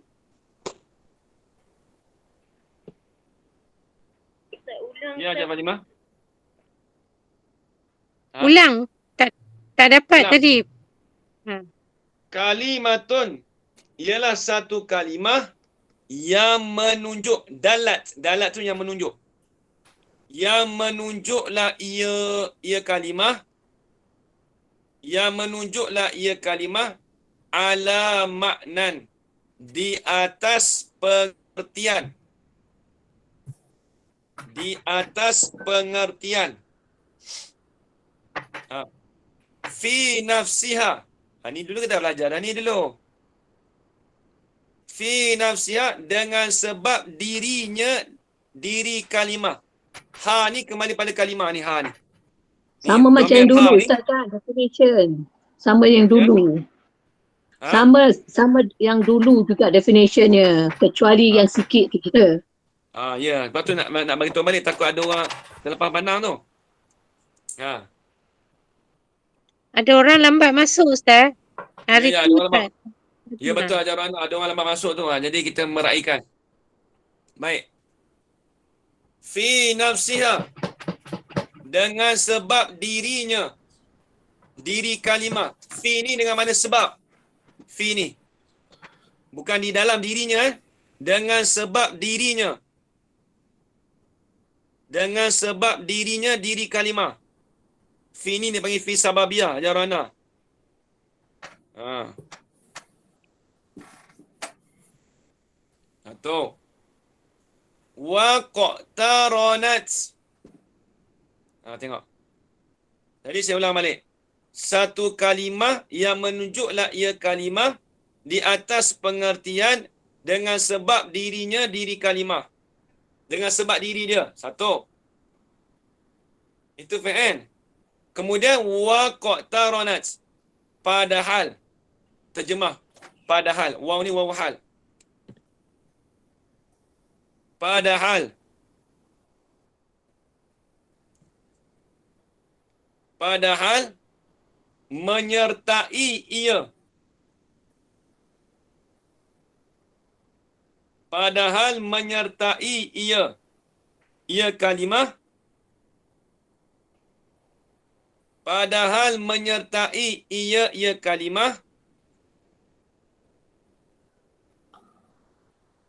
Ya, Encik Fatimah. Ulang. Tak dapat Ulang. tadi. Kalimatun ialah satu kalimah yang menunjuk, dalat tu yang menunjuk. Yang menunjuklah ia kalimah, ala maknan, di atas pengertian. Fi nafsiha. Ni dulu kita belajar dah ni dulu. Fi nafsiha, dengan sebab dirinya, diri kalimah. Ni kembali pada kalimah ni, ni. Sama macam yang dulu Ustaz kan, definition. Sama yang dulu. Sama yang dulu juga definitionnya, kecuali yang sikit kita. Ya, lepas tu nak bagi tahu balik, takut ada orang terlepas pandang tu. Ada orang lambat masuk Ustaz. Hari Ya, tu ada orang Ustaz. Ya betul, ada orang lambat masuk tu. Jadi kita meraihkan. Baik. Fi nafsiha, dengan sebab dirinya, diri kalimah. Fi ni dengan mana sebab? Fi ni bukan di dalam dirinya, dengan sebab dirinya. Dengan sebab dirinya, diri kalimah. Fi ni dia panggil fi sababiyah, jarana. Tu. Waqtaronat. Tengok. Jadi saya ulang balik. Satu kalimah yang menunjuklah ia kalimah di atas pengertian dengan sebab dirinya, diri kalimah. Dengan sebab diri dia. Satu. Itu fi'il. Kemudian waqtaronat. Padahal. Terjemah. Padahal. Waw ni waw hal. Padahal. Padahal menyertai ia. Padahal menyertai ia. Ia kalimah. Padahal menyertai ia kalimah.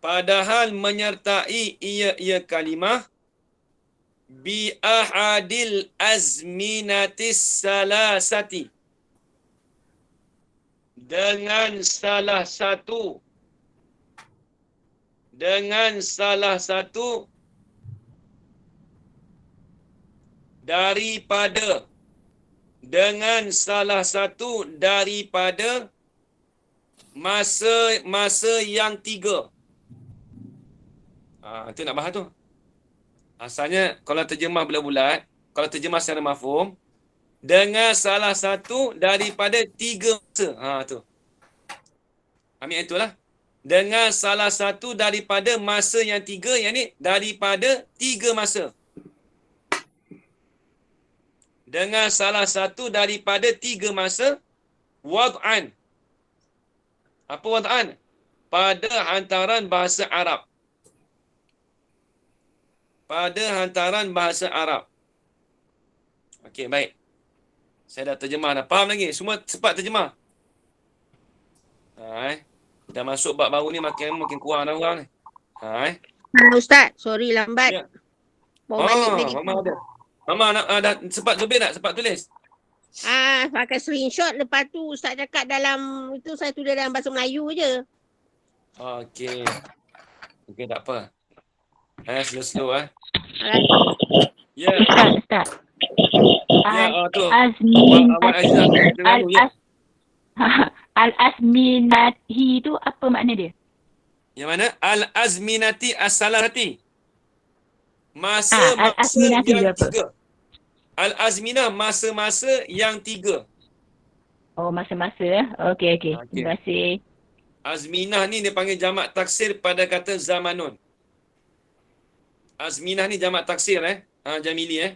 Padahal menyertai ia kalimah. Bi ahadil azminatis salasati. Dengan salah satu daripada dengan salah satu daripada masa yang 3. Itu nak bahas tu. Asalnya kalau terjemah bulat-bulat, kalau terjemah secara mafhum, dengan salah satu daripada 3 masa. Tu. Ambil itulah. Dengan salah satu daripada masa yang 3, yang ni daripada 3 masa. Dengan salah satu daripada 3 masa, wad'an. Apa wad'an? Pada hantaran bahasa Arab. Pada hantaran bahasa Arab. Okey, baik. Saya dah terjemah dah. Faham lagi? Semua sempat terjemah? Dah masuk bab baru ni makin kurang dah orang ni. Ustaz, sorry lambat. Ya. Bawa balik lagi. Mama ada. Mama dah sempat tulis tak? Sempat tulis? Pakai screenshot. Lepas tu Ustaz cakap dalam, itu saya tulis dalam bahasa Melayu je. Okey. Okey, tak apa. Slow-slow Ya. Ustaz. Ya, tu. Al-azminati tu apa makna dia? Yang mana? Al-azminati as-salasati. Masa-masa al-azminati yang apa? 3. Al-azminah, masa-masa yang 3. Oh, masa-masa. Okey. Terima kasih. Azminah ni dia panggil jamak taksir pada kata zamanun. Azminah ni jamak taksir Jamili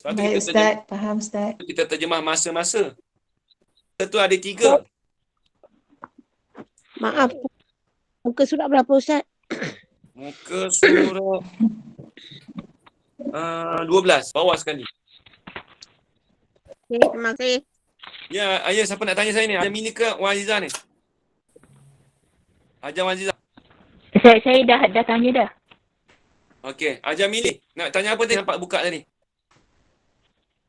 Baik Ustaz, faham Ustaz. Kita terjemah masa-masa. Itu ada 3. Maaf. Muka surat berapa Ustaz? Muka surat 12. Bawah sekali. Okay, terima kasih. Ya, ayah siapa nak tanya saya ni? Jamili ke Wazizah ni? Hajar Wazizah. Saya dah tanya dah. Okey, Jamili. Nak tanya apa tadi? Nampak buka tadi.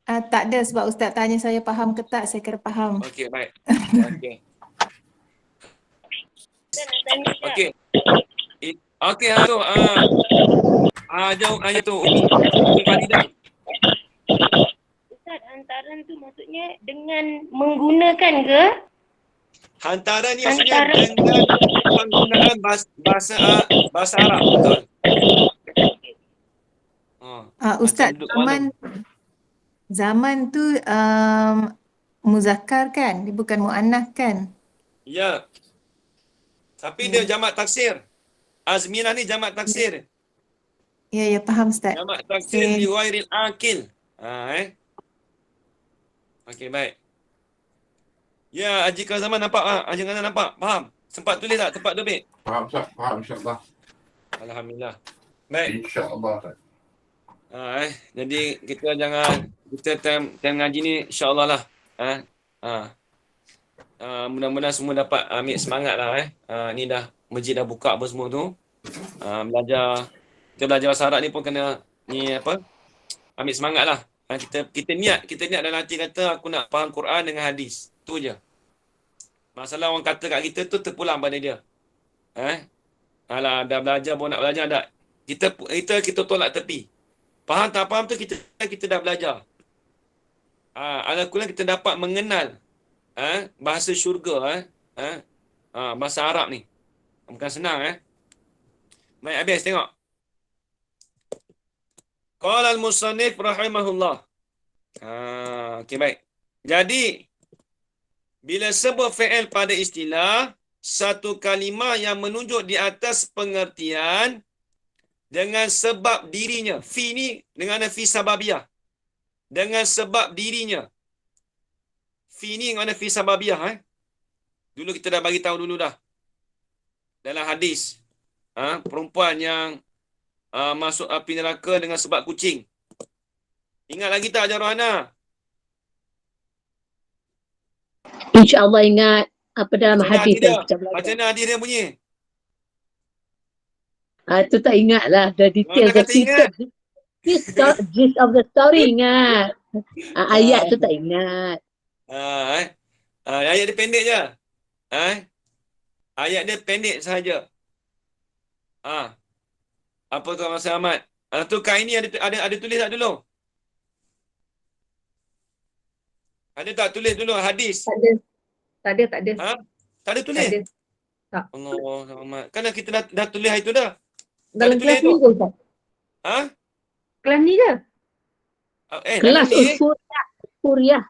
Tak ada sebab Ustaz tanya saya faham ke tak, saya kira faham. Okey, baik. Okey. Okey. Okey, tu. Jauh ayat tu. Umi Faridah. Ustaz, hantaran tu maksudnya dengan menggunakan ke? Hantaran ni maksudnya dengan penggunaan bahasa Arab. Betul. Ustaz, zaman tu muzakkar kan? Dia bukan muannats kan? Ya. Tapi dia jamak taksir. Azminah ni jamak taksir. Ya, faham Ustaz. Jamak taksir li ghairil akil. Okey, baik. Ya, Haji Kazaman nampak Haji Kazaman nampak? Faham? Sempat tulis tak? Tempat dobit? Faham Ustaz, faham insya-Allah. Alhamdulillah. Baik. Insya-Allah. Jadi kita time ngaji ni insya-Allah lah. Mudah-mudahan semua dapat ambil semangat lah. Ni dah masjid dah buka apa semua tu. Kita belajar bahasa Arab ni pun kena ambil semangat lah. Kita niat dalam hati kata aku nak faham Quran dengan hadis. Tu je. Masalah orang kata kat kita tu terpulang pada dia. Alah, dah belajar pun nak belajar tak. Kita tolak tepi. Faham tak faham tu kita dah belajar. Alhamdulillah kita dapat mengenal bahasa syurga bahasa Arab ni. Bukan senang Baik, habis tengok. Qala al-musannif rahimahullah. Okey, baik. Jadi bila sebut fi'il pada istilah, satu kalimah yang menunjuk di atas pengertian dengan sebab dirinya. Fi ni dengan fi sababiyah. Dengan sebab dirinya. Fi ni dengan fi sababiyah. Dulu kita dah bagi tahu dulu dah. Dalam hadis. Perempuan yang masuk api neraka dengan sebab kucing. Ingat lagi tak Jarohana? InsyaAllah ingat apa dalam hadis tu. Macam mana hadis dia bunyi? Tu tak ingat lah. Dah detail dah cerita. Gist of the story ingat. Ayat tu tak ingat. Ayat dia pendek je. Ayat dia pendek sahaja. Apa tu Mas Ahmad? Tu kain ni ada tulis tak dulu? Ada tak tulis dulu hadis? Tak ada. Tak ada, tak ada. Ha? Tak ada Tak tulis? ada. Tak. Allah, kan kita dah tulis hari tu dah. Tak ada Dalam tulis kelas tu. ni ke Ustaz? Ha? Kelas ni je? Kelas dalam ni. Suriah.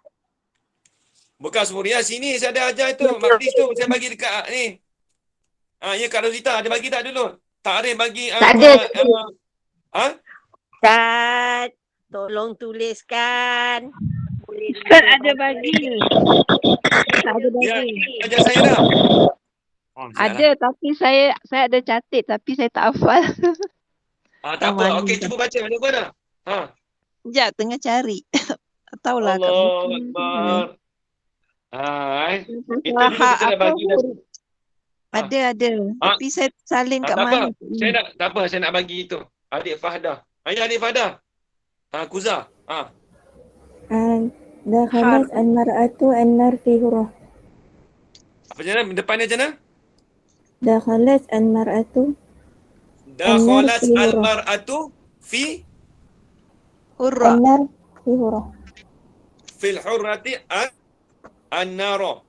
Bukan Suria, sini saya ada ajar itu. Majlis tu saya bagi dekat ni. Ya Kak Rosita, ada bagi tak dulu? Tarikh bagi Tak ada. Ustaz, tolong tuliskan. Ustaz ada bagi. Ustaz ada Ya, bagi. ajar saya dah. Ada tapi saya ada catat tapi saya tak hafal. Tak apa. Okey, cuba baca. Ada apa dah? Sekejap, tengah cari. Tak tahulah kat Allah buku. Akbar. Itu dulu kita dah bagi dah. Ada. Tapi saya salin kat Tak apa. mana? Saya nak bagi itu. Adik Fahdah. Adik Fahdah. Kuza. Dakhalat al-mar'atu an-nar fi hurrah. Apa macam mana? Depannya macam mana? Dakhalat al-mar'atu Dakhalat al-mar'atu fi hurrah. an-nar fi hurrah. fil hurrati an-nara.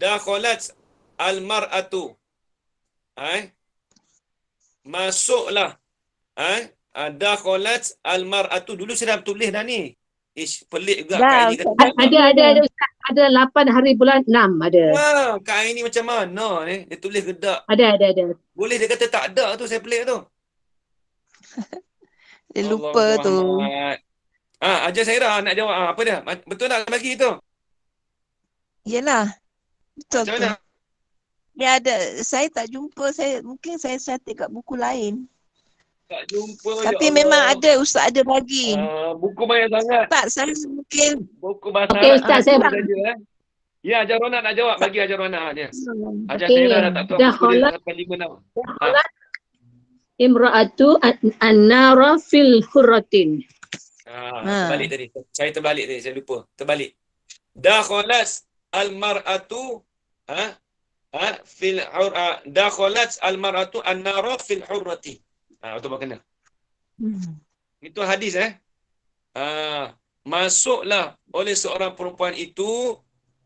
Dakhalat al-mar'atu. Masuklah. Dakhalat al-mar'atu. Dulu saya dah tulis dah ni. Pelik juga Kak Aini kata. Ada Ustaz. Ada 8 hari bulan 6 ada. Kak Aini macam mana ni? Dia tulis gedak. Ada. Boleh dia kata tak ada tu, saya pelik tu. Dia lupa tu. Ajar saya nak jawab. Apa dia? Betul tak bagi tu? Yelah. Betul Macam tu. mana? Dia ada, saya tak jumpa, mungkin saya catat kat buku lain. Tak jumpa. Tapi memang ada, Ustaz ada bagi. Buku banyak sangat. Tak, saya mungkin. Buku bahasa Okey, Arab. Ustaz, saya saja. Ya, Ajar Rona nak jawab. Bagi Ajar Rona dia. Ajar Okey, saya dah tak tahu. dakhalat- Dakhalat. Imra'atu an-nara fil hurratin. Terbalik tadi. Saya terbalik tadi. Saya lupa. Terbalik. Dakhalat al-mar'atu dakhalat al-mar'atu an-nara fil hurrati. Itu berkena. Itu hadis masuklah oleh seorang perempuan itu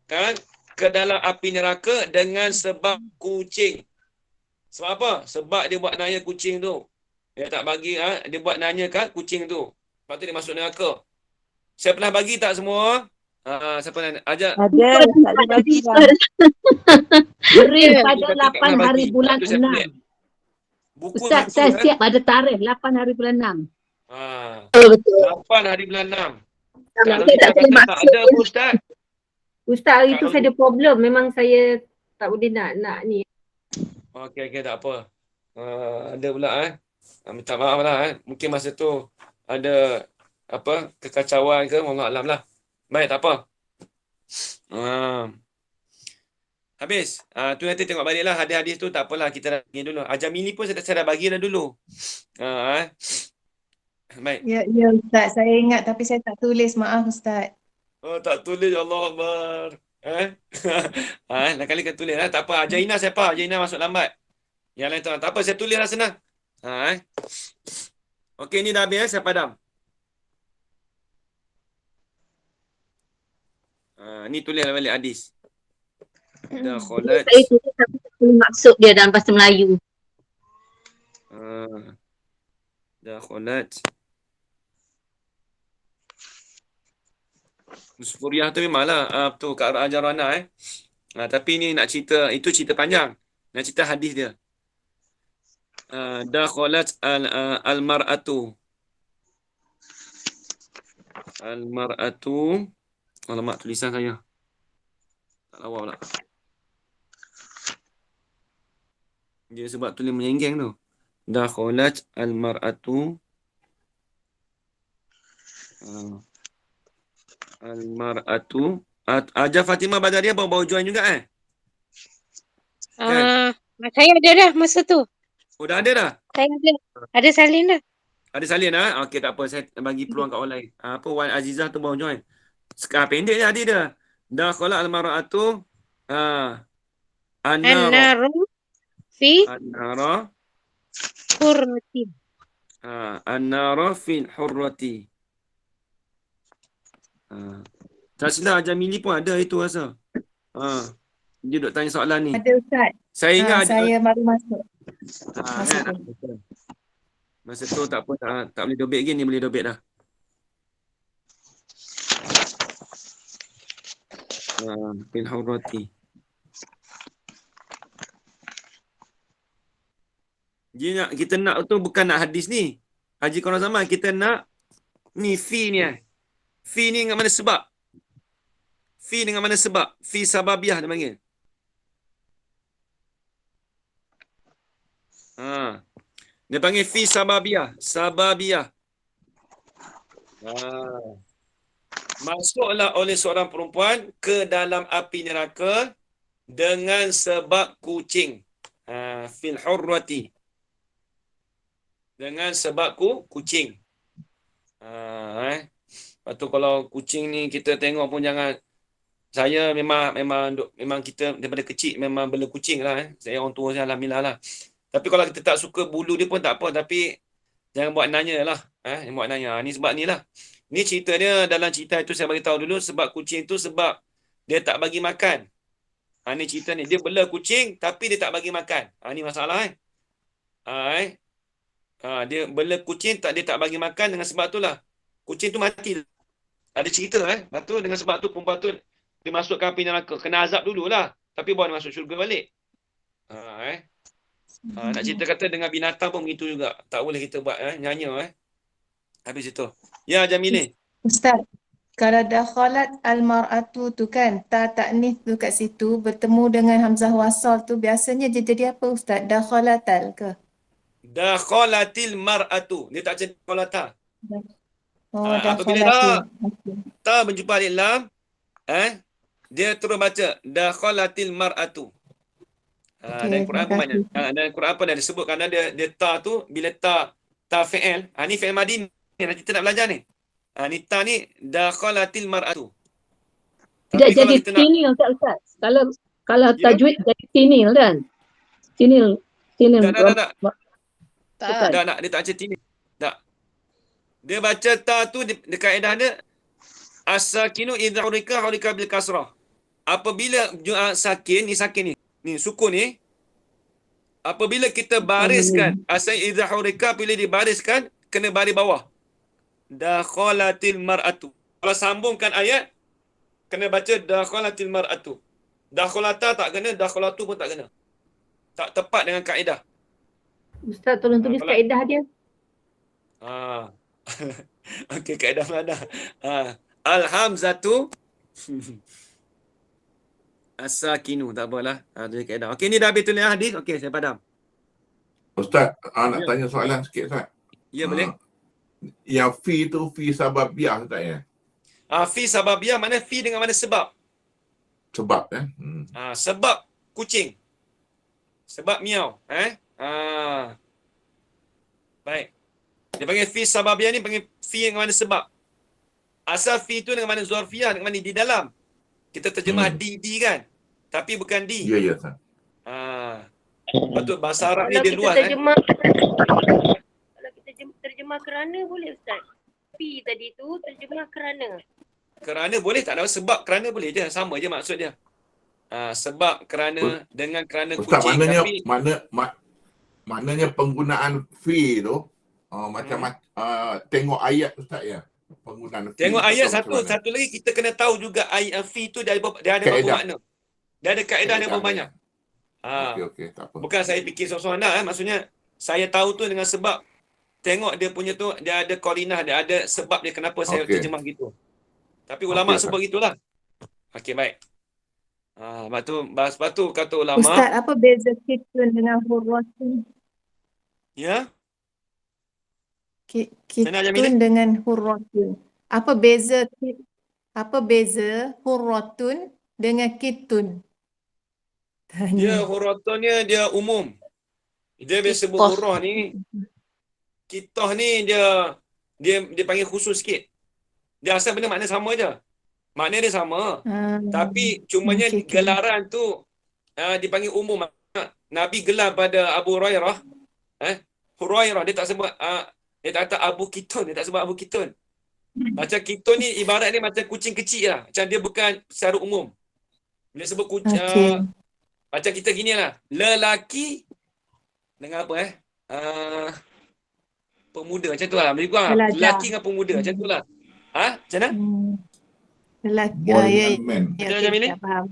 kan ke dalam api neraka dengan sebab kucing. Sebab apa? Sebab dia buat nanya kucing tu. Dia tak bagi dia buat nanya kan kucing tu. Lepas tu dia masuk neraka. Saya pernah bagi tak semua? Siapa nak ajar? Ada, tak ada bagi lah. Beri pada 8 hari bulan 6. Buku Ustaz, buku, saya siap ada tarikh 8 hari bulan 6. Betul. 8 hari bulan 6. Kalau kita kata tak ada pun Ustaz. Ustaz, hari tu saya ada problem. Memang saya tak boleh nak ni. Okey, tak apa. Ada pula minta maaf lah Mungkin masa tu ada kekacauan ke, wallahu alam lah. Baik, tak apa. Habis. Tu nanti tengok balik lah hadis-hadis tu, tak apalah, kita dah bagi dulu. Ajar mini pun saya dah bagi dah dulu. Baik. Ya Ustaz, saya ingat tapi saya tak tulis. Maaf Ustaz. Tak tulis, Allah Akbar. Lain kali kena tulis lah. Tak apa, Ajar Ina siapa? Ajar Ina masuk lambat. Yang lain tak apa, saya tulis lah senang. Okey, ni dah habis saya padam. Ni tulislah balik hadis. Dakhalat. Saya tulis tapi tak tahu maksud dia dalam bahasa Melayu. Dakhalat. Suriah tu memanglah tu Kak Ajar Rana tapi ni nak cerita, itu cerita panjang. Nak cerita hadis dia. Dakhalat al-mar'atu. Al-mar'atu. Alamak, tulisan saya. Tak lawa pula. Dia sebab tulis menyenggeng tu. Dakhalat al-mar'atu. Al-mar'atu. Ajar Fatimah Badaria baru join juga Kan? Saya ada dah masa tu. Dah ada dah? Saya ada. Ada salin dah. Ada salin Okey, tak apa, saya bagi peluang kat orang lain. Wan Azizah tu baru join. Sekarang pendek je hadis dia. Dakhala al-mar'atu An-naru fi an-nara hurratin. An-nara fil hurrati. Taslah Jamili pun ada itu rasa. Dia duk tanya soalan ni. Ada Ustaz. Saya ingat ada. Saya baru masuk. Masa Kan? tu. Masa tu tak apa, tak boleh dobek lagi, ni boleh dobek dah. Fil hurrati. Kita nak tu bukan nak hadis ni. Haji Qur'an zaman kita nak ni fi ni. Fi ni dengan mana sebab? Fi dengan mana sebab? Fi sababiah dia panggil. Dia panggil fi sababiah. Sababiah. Masuklah oleh seorang perempuan ke dalam api neraka dengan sebab kucing. Fil hurrati. Dengan sebab kucing. Lepas tu kalau kucing ni kita tengok pun jangan. Saya memang kita daripada kecil memang bela kucing lah. Saya orang tua saya alhamdulillah lah. Tapi kalau kita tak suka bulu dia pun tak apa. Tapi jangan buat nanya lah. Jangan buat nanya. Ni sebab ni lah. Ni cerita dia, dalam cerita itu saya bagi tahu dulu sebab kucing tu sebab dia tak bagi makan. Ni cerita ni. Dia bela kucing tapi dia tak bagi makan. Ni masalah dia bela kucing dia tak bagi makan dengan sebab tu lah. Kucing tu mati. Ada cerita Lepas tu dengan sebab tu perempuan tu dia masuk ke api neraka. Kena azab dululah. Tapi baru dia masuk syurga balik. Nak cerita kata dengan binatang pun begitu juga. Tak boleh kita buat nyanyi Habis itu. Ya Jamili. Ustaz, kalau dakhalat al-mar'atu tu kan, ta ta'nith tu kat situ bertemu dengan hamzah wasal tu biasanya dia jadi apa Ustaz? Dakhalatal ke? Dakhalatil mar'atu. Dia tak jadi dakhalata. Apabila ta berjumpa alif lam, dia terus baca dakhalatil mar'atu. Dan Quran apa makna? Dan Quran apa dah disebutkan dia ta tu bila ta fi'il. Ni fi'il madi ni nanti kita nak belajar ni. Ni ta ni dakhalatil mar'atu. Tidak jadi tinil tak Ustaz? Kalau tajwid jadi tinil kan? Tinil. Tak. Dia tak baca tinil. Tak. Dia baca ta tu di kaedah dia as-sakinu idza urika bil kasrah. Apabila sakin ni. Ni sukun ni. Apabila kita bariskan asal idza urika bila dibariskan kena baris bawah. Dakhalatil mar'atu. Kalau sambungkan ayat kena baca dakhalatil mar'atu. Dakhalata tak kena, dakhalatu pun tak kena. Tak tepat dengan kaedah. Ustaz tolong tulis kaedah dia. Okey, kaedah mana? Al-hamzatu as-sakinu, tak apalah. Ada kaedah. Okey, ni dah habis tulis hadis. Okey, saya padam. Ustaz, nak tanya soalan sikit Ustaz. Ya, boleh. Yang fi tu fi sababiah Ustaz ya? Fi sababiah mana fi dengan mana sebab? Sebab sebab kucing. Sebab miau. Baik. Dia panggil fi sababiah ni panggil fi dengan mana sebab. Asal fi tu dengan mana zorfiyah, dengan mana di dalam. Kita terjemah di kan. Tapi bukan di. Ya, Ustaz. Betul, bahasa Arab ni dia luas. Kalau kita terjemah kerana boleh Ustaz. Fi tadi tu terjemah kerana. Kerana boleh, tak ada sebab kerana boleh je. Sama je maksud dia. Sebab kerana dengan kerana Ustaz, kucing. maknanya, tapi maknanya penggunaan fi tu macam tengok ayat Ustaz ya. Penggunaan fi. Tengok ayat satu lagi kita kena tahu juga ayat fi tu dia ada berapa makna. Dia ada kaedah yang berapa banyak. Okey, tak apa. Bukan saya fikir seorang-seorang maksudnya saya tahu tu dengan sebab tengok dia punya tu dia ada qarinah, dia ada sebab dia kenapa saya terjemah gitu. Tapi ulama sebut gitulah. Okey, baik. Lepas tu kata ulama. Ustaz, apa beza kitun dengan hurratun? Ya? Kitun dengan hurratun. Apa beza hurratun dengan kitun? Dia hurratunnya dia umum. Dia biasa sebut hurrah ni. Kitah ni dia panggil khusus sikit. Dia asal benda makna sama je. Makna dia sama. Tapi cumanya gelaran tu dipanggil umum. Nabi gelar pada Abu Hurairah. Hurairah dia tak sebut Dia tak kata Abu Kitun, dia tak sebut Abu Kitun. Macam Kitun ni ibarat dia macam kucing kecil lah. Macam dia bukan secara umum. Bila sebut kucing, Okey. macam kita gini lah. Lelaki dengan apa pemuda. Macam tu lah. Lebih kurang lah. Pelajar. Lelaki dengan pemuda. Macam tu lah. Macam mana? Lelaki. Boy Ya, and man. ya, Macam okey, mana ni? tak faham.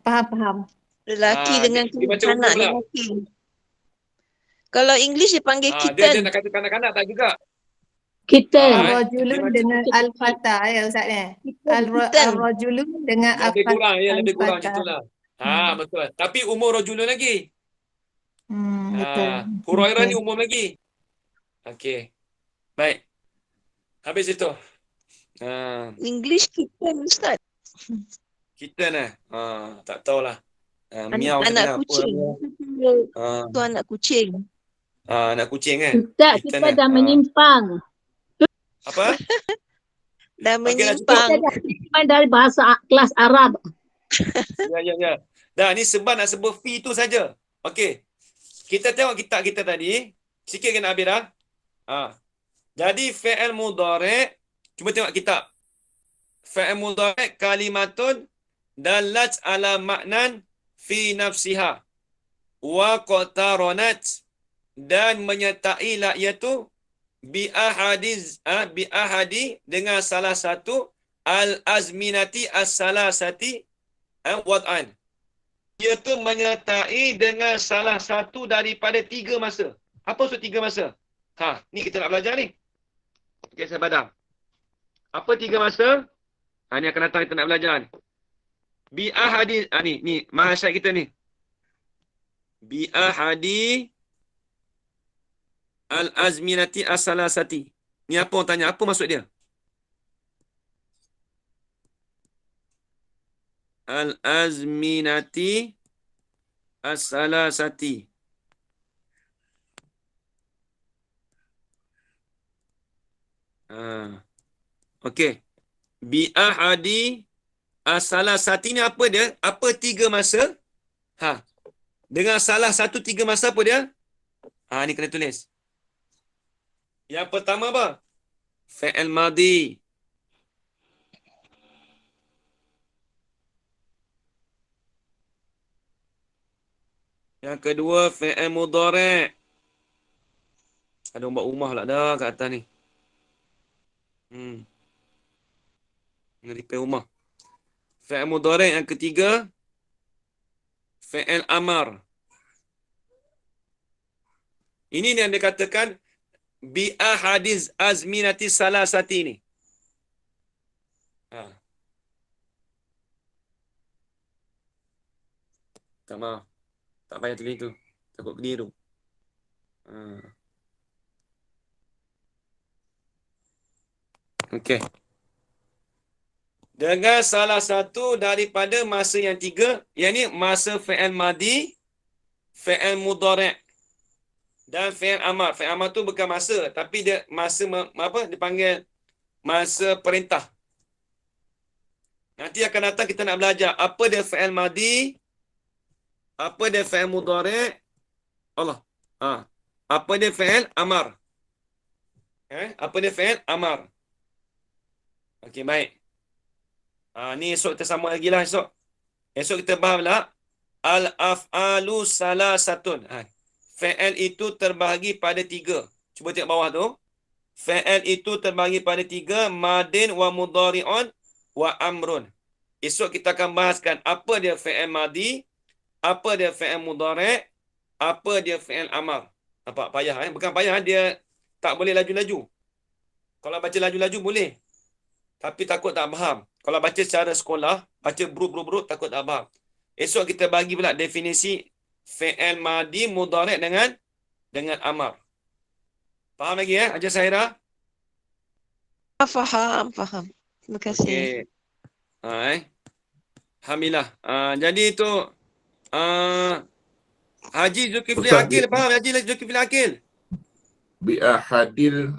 Faham. Lelaki dengan dia macam kanak-kanak umum lah. lelaki. Kalau English dia panggil Dia kitten. nak kata kanak-kanak tak juga. Kitten. Al-rajulun dengan al-fata ya Ustaz ya. Al-rajulun dengan Lebih kurang. Ya, lebih kurang al-fata. macam tu lah. Betul. Tapi umur rajulun lagi. Betul. Hurairah Okey. ni umum lagi. Okey. Baik. Habis itu. English kitten Ustaz. Kita ni. Tak tahulah. Miau Anak macam kucing. apa. Tu anak kucing. Anak kucing kan. Ustaz, Kita kita ni. dah menyimpang. Apa? Dah Okey, dah menyimpang. Kita dah menyimpang dari bahasa kelas Arab. Ya. Dah, ni sebab nak sebut fi tu saja. Okey. Kita tengok kitab kita tadi. Sikit kena habis dah. Jadi fi'il mudhari', cuba tengok kitab. Fi'il mudhari' kalimatun dalat ala maknan fi nafsiha wa qataranat, dan menyertai la iaitu bi ahadi dengan salah satu al azminati as-salasati wad'an, iaitu menyertai dengan salah satu daripada 3 masa. Apa maksud 3 masa? Ni kita nak belajar ni. Okey, saya padam. Apa 3 masa? Ni akan datang kita nak belajar ni. Bi ahadi, ni mahasiswa kita ni. Bi ahadi al-azminati as-salasati. Ni apa orang tanya? Apa maksud dia? Al-azminati as-salasati. Okey. Bi ahadi as-salasati ni apa dia? Apa 3 masa? Dengan salah satu 3 masa apa dia? Ni kena tulis. Yang pertama apa? Fi'il madhi. Yang kedua fi'il mudhari'. Ada orang buat rumah pula dah kat atas ni. Nak repair rumah. Fi'il mudhari'. Yang ketiga fi'il amar. Ini yang dikatakan bi ahadiz azminati salasati ni. Tak maaf. Tak payah tulis tu. Takut keliru. Okey. Dengan salah satu daripada masa yang 3, yang ni masa fi'il madhi, fi'il mudhari' dan fi'il amar. Fi'il amar tu bukan masa, tapi dia masa dipanggil masa perintah. Nanti akan datang kita nak belajar apa dia fi'il madhi, apa dia fi'il mudhari', apa dia fi'il amar. Apa dia fi'il amar. Okey, baik. Ni esok kita sambung lagi lah esok. Esok kita bahas lah al-af'alu salasatun. Fi'il itu terbahagi pada 3. Cuba tengok bawah tu. Fi'il itu terbahagi pada 3. Madin wa mudhari'un wa amrun. Esok kita akan bahaskan apa dia fi'il madhi, apa dia fi'il mudhari', apa dia fi'il amar. Nampak payah Bukan payah, dia tak boleh laju-laju. Kalau baca laju-laju boleh. Tapi takut tak faham. Kalau baca secara sekolah, baca berut-berut takut tak faham. Esok kita bagi pula definisi fi'il madhi mudhari' dengan amar. Faham lagi Hajar Sahira? Faham. Terima kasih. Okey. Alhamdulillah. Jadi itu Haji Zulkifli Akil faham? Haji Zulkifli Akil. Bi ahadil.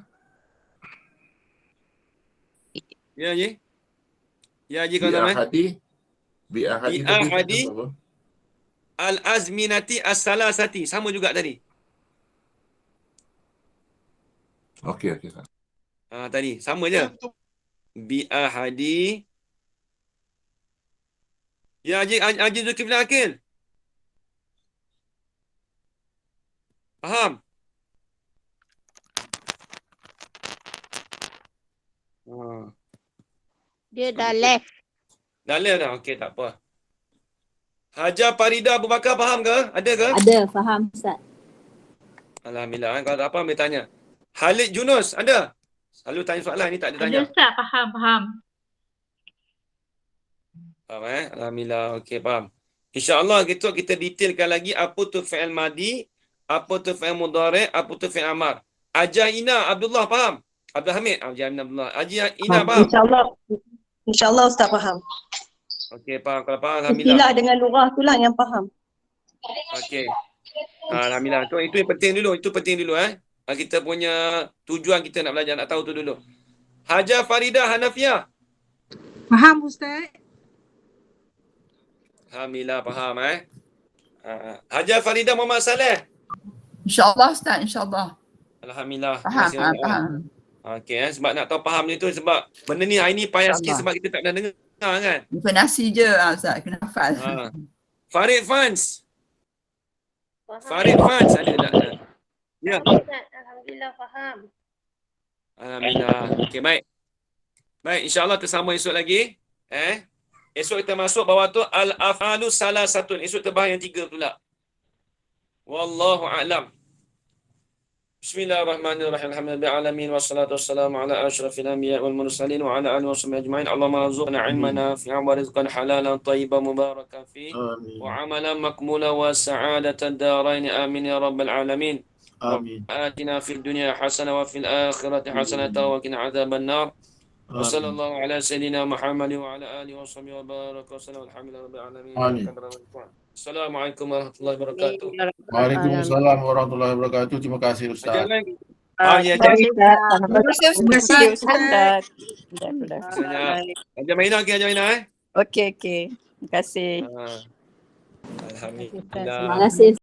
Ya Haji. Ya Haji kau nama. Bi ahadi al-azminati as-salasati. Sama juga tadi. Okey, okey. Ustaz. Tadi sama je. Bi ahadi. Ya Haji Zulkifli Akil. Faham? Dia dah left. Dah left dah. Okey, tak apa. Hajar Farida Abu Bakar faham ke? Ada ke? Ada, faham Ustaz. Alhamdulillah. Kalau tak apa, ambil tanya. Khalid Junus, ada? Selalu tanya soalan ni, tak ada tanya. Ada Ustaz, faham. Faham Alhamdulillah. Okey, faham. InsyaAllah gitu kita detailkan lagi apa tu fi'il madi, apa tu fi'il mudhari', apa tu fi'il amar. Ajar Ina Abdullah faham? Abdul Hamid. Ajar Ina Abdullah. Ajar Ina faham? InsyaAllah Ustaz faham. Okey, faham. Kalau faham, Alhamdulillah. Istilah dengan lurah tu lah yang faham. Okey. Alhamdulillah. Itu yang penting dulu. Itu penting dulu. Kita punya tujuan kita nak belajar, nak tahu tu dulu. Hajar Farida Hanafiah. Faham Ustaz? Alhamdulillah, faham Hajar Farida Muhammad Saleh. InsyaAllah Ustaz, insyaAllah. Alhamdulillah. Faham. Okey, sebab nak tahu faham ni tu sebab benda ni hari ni payah sikit sebab kita tak pernah dengar kan. Informasi je Ustaz, kena hafal. Farid Fans. Farid Fans ada tak? Ya. Ustaz, Alhamdulillah faham. Alhamdulillah. Okey, baik. Baik, insya-Allah tersambung esok lagi. Esok kita masuk bawah tu al-af'alu salasatun. Esok terbahas yang 3 pula. Wallahu a'lam. Bismillahirrahmanirrahim. Alhamdulillah alamin wassalatu wassalamu ala asyrafil anbiya wal mursalin wa ala alihi washabihi ajmain. Allahumma arzuqna ilman nafi'an wa rizqan halalan tayyiban mubarakan fi wa amalan makmulan wa sa'adatan darain. Amin ya rabbal alamin. Amin. Atina fid dunya hasanah wa fil akhirati hasanah wa qina adzaban nar. Wa sallallahu ala sayyidina Muhammad wa ala alihi washabihi wa baraka wa sallam. Alhamdulillah rabbil alamin. Assalamualaikum warahmatullahi wabarakatuh. Waalaikumsalam warahmatullahi wabarakatuh. Terima kasih Ustaz. Terima kasih Ustaz. Ajar Maina, Ajar Maina. Okey. Terima kasih. Alhamdulillah. Terima kasih.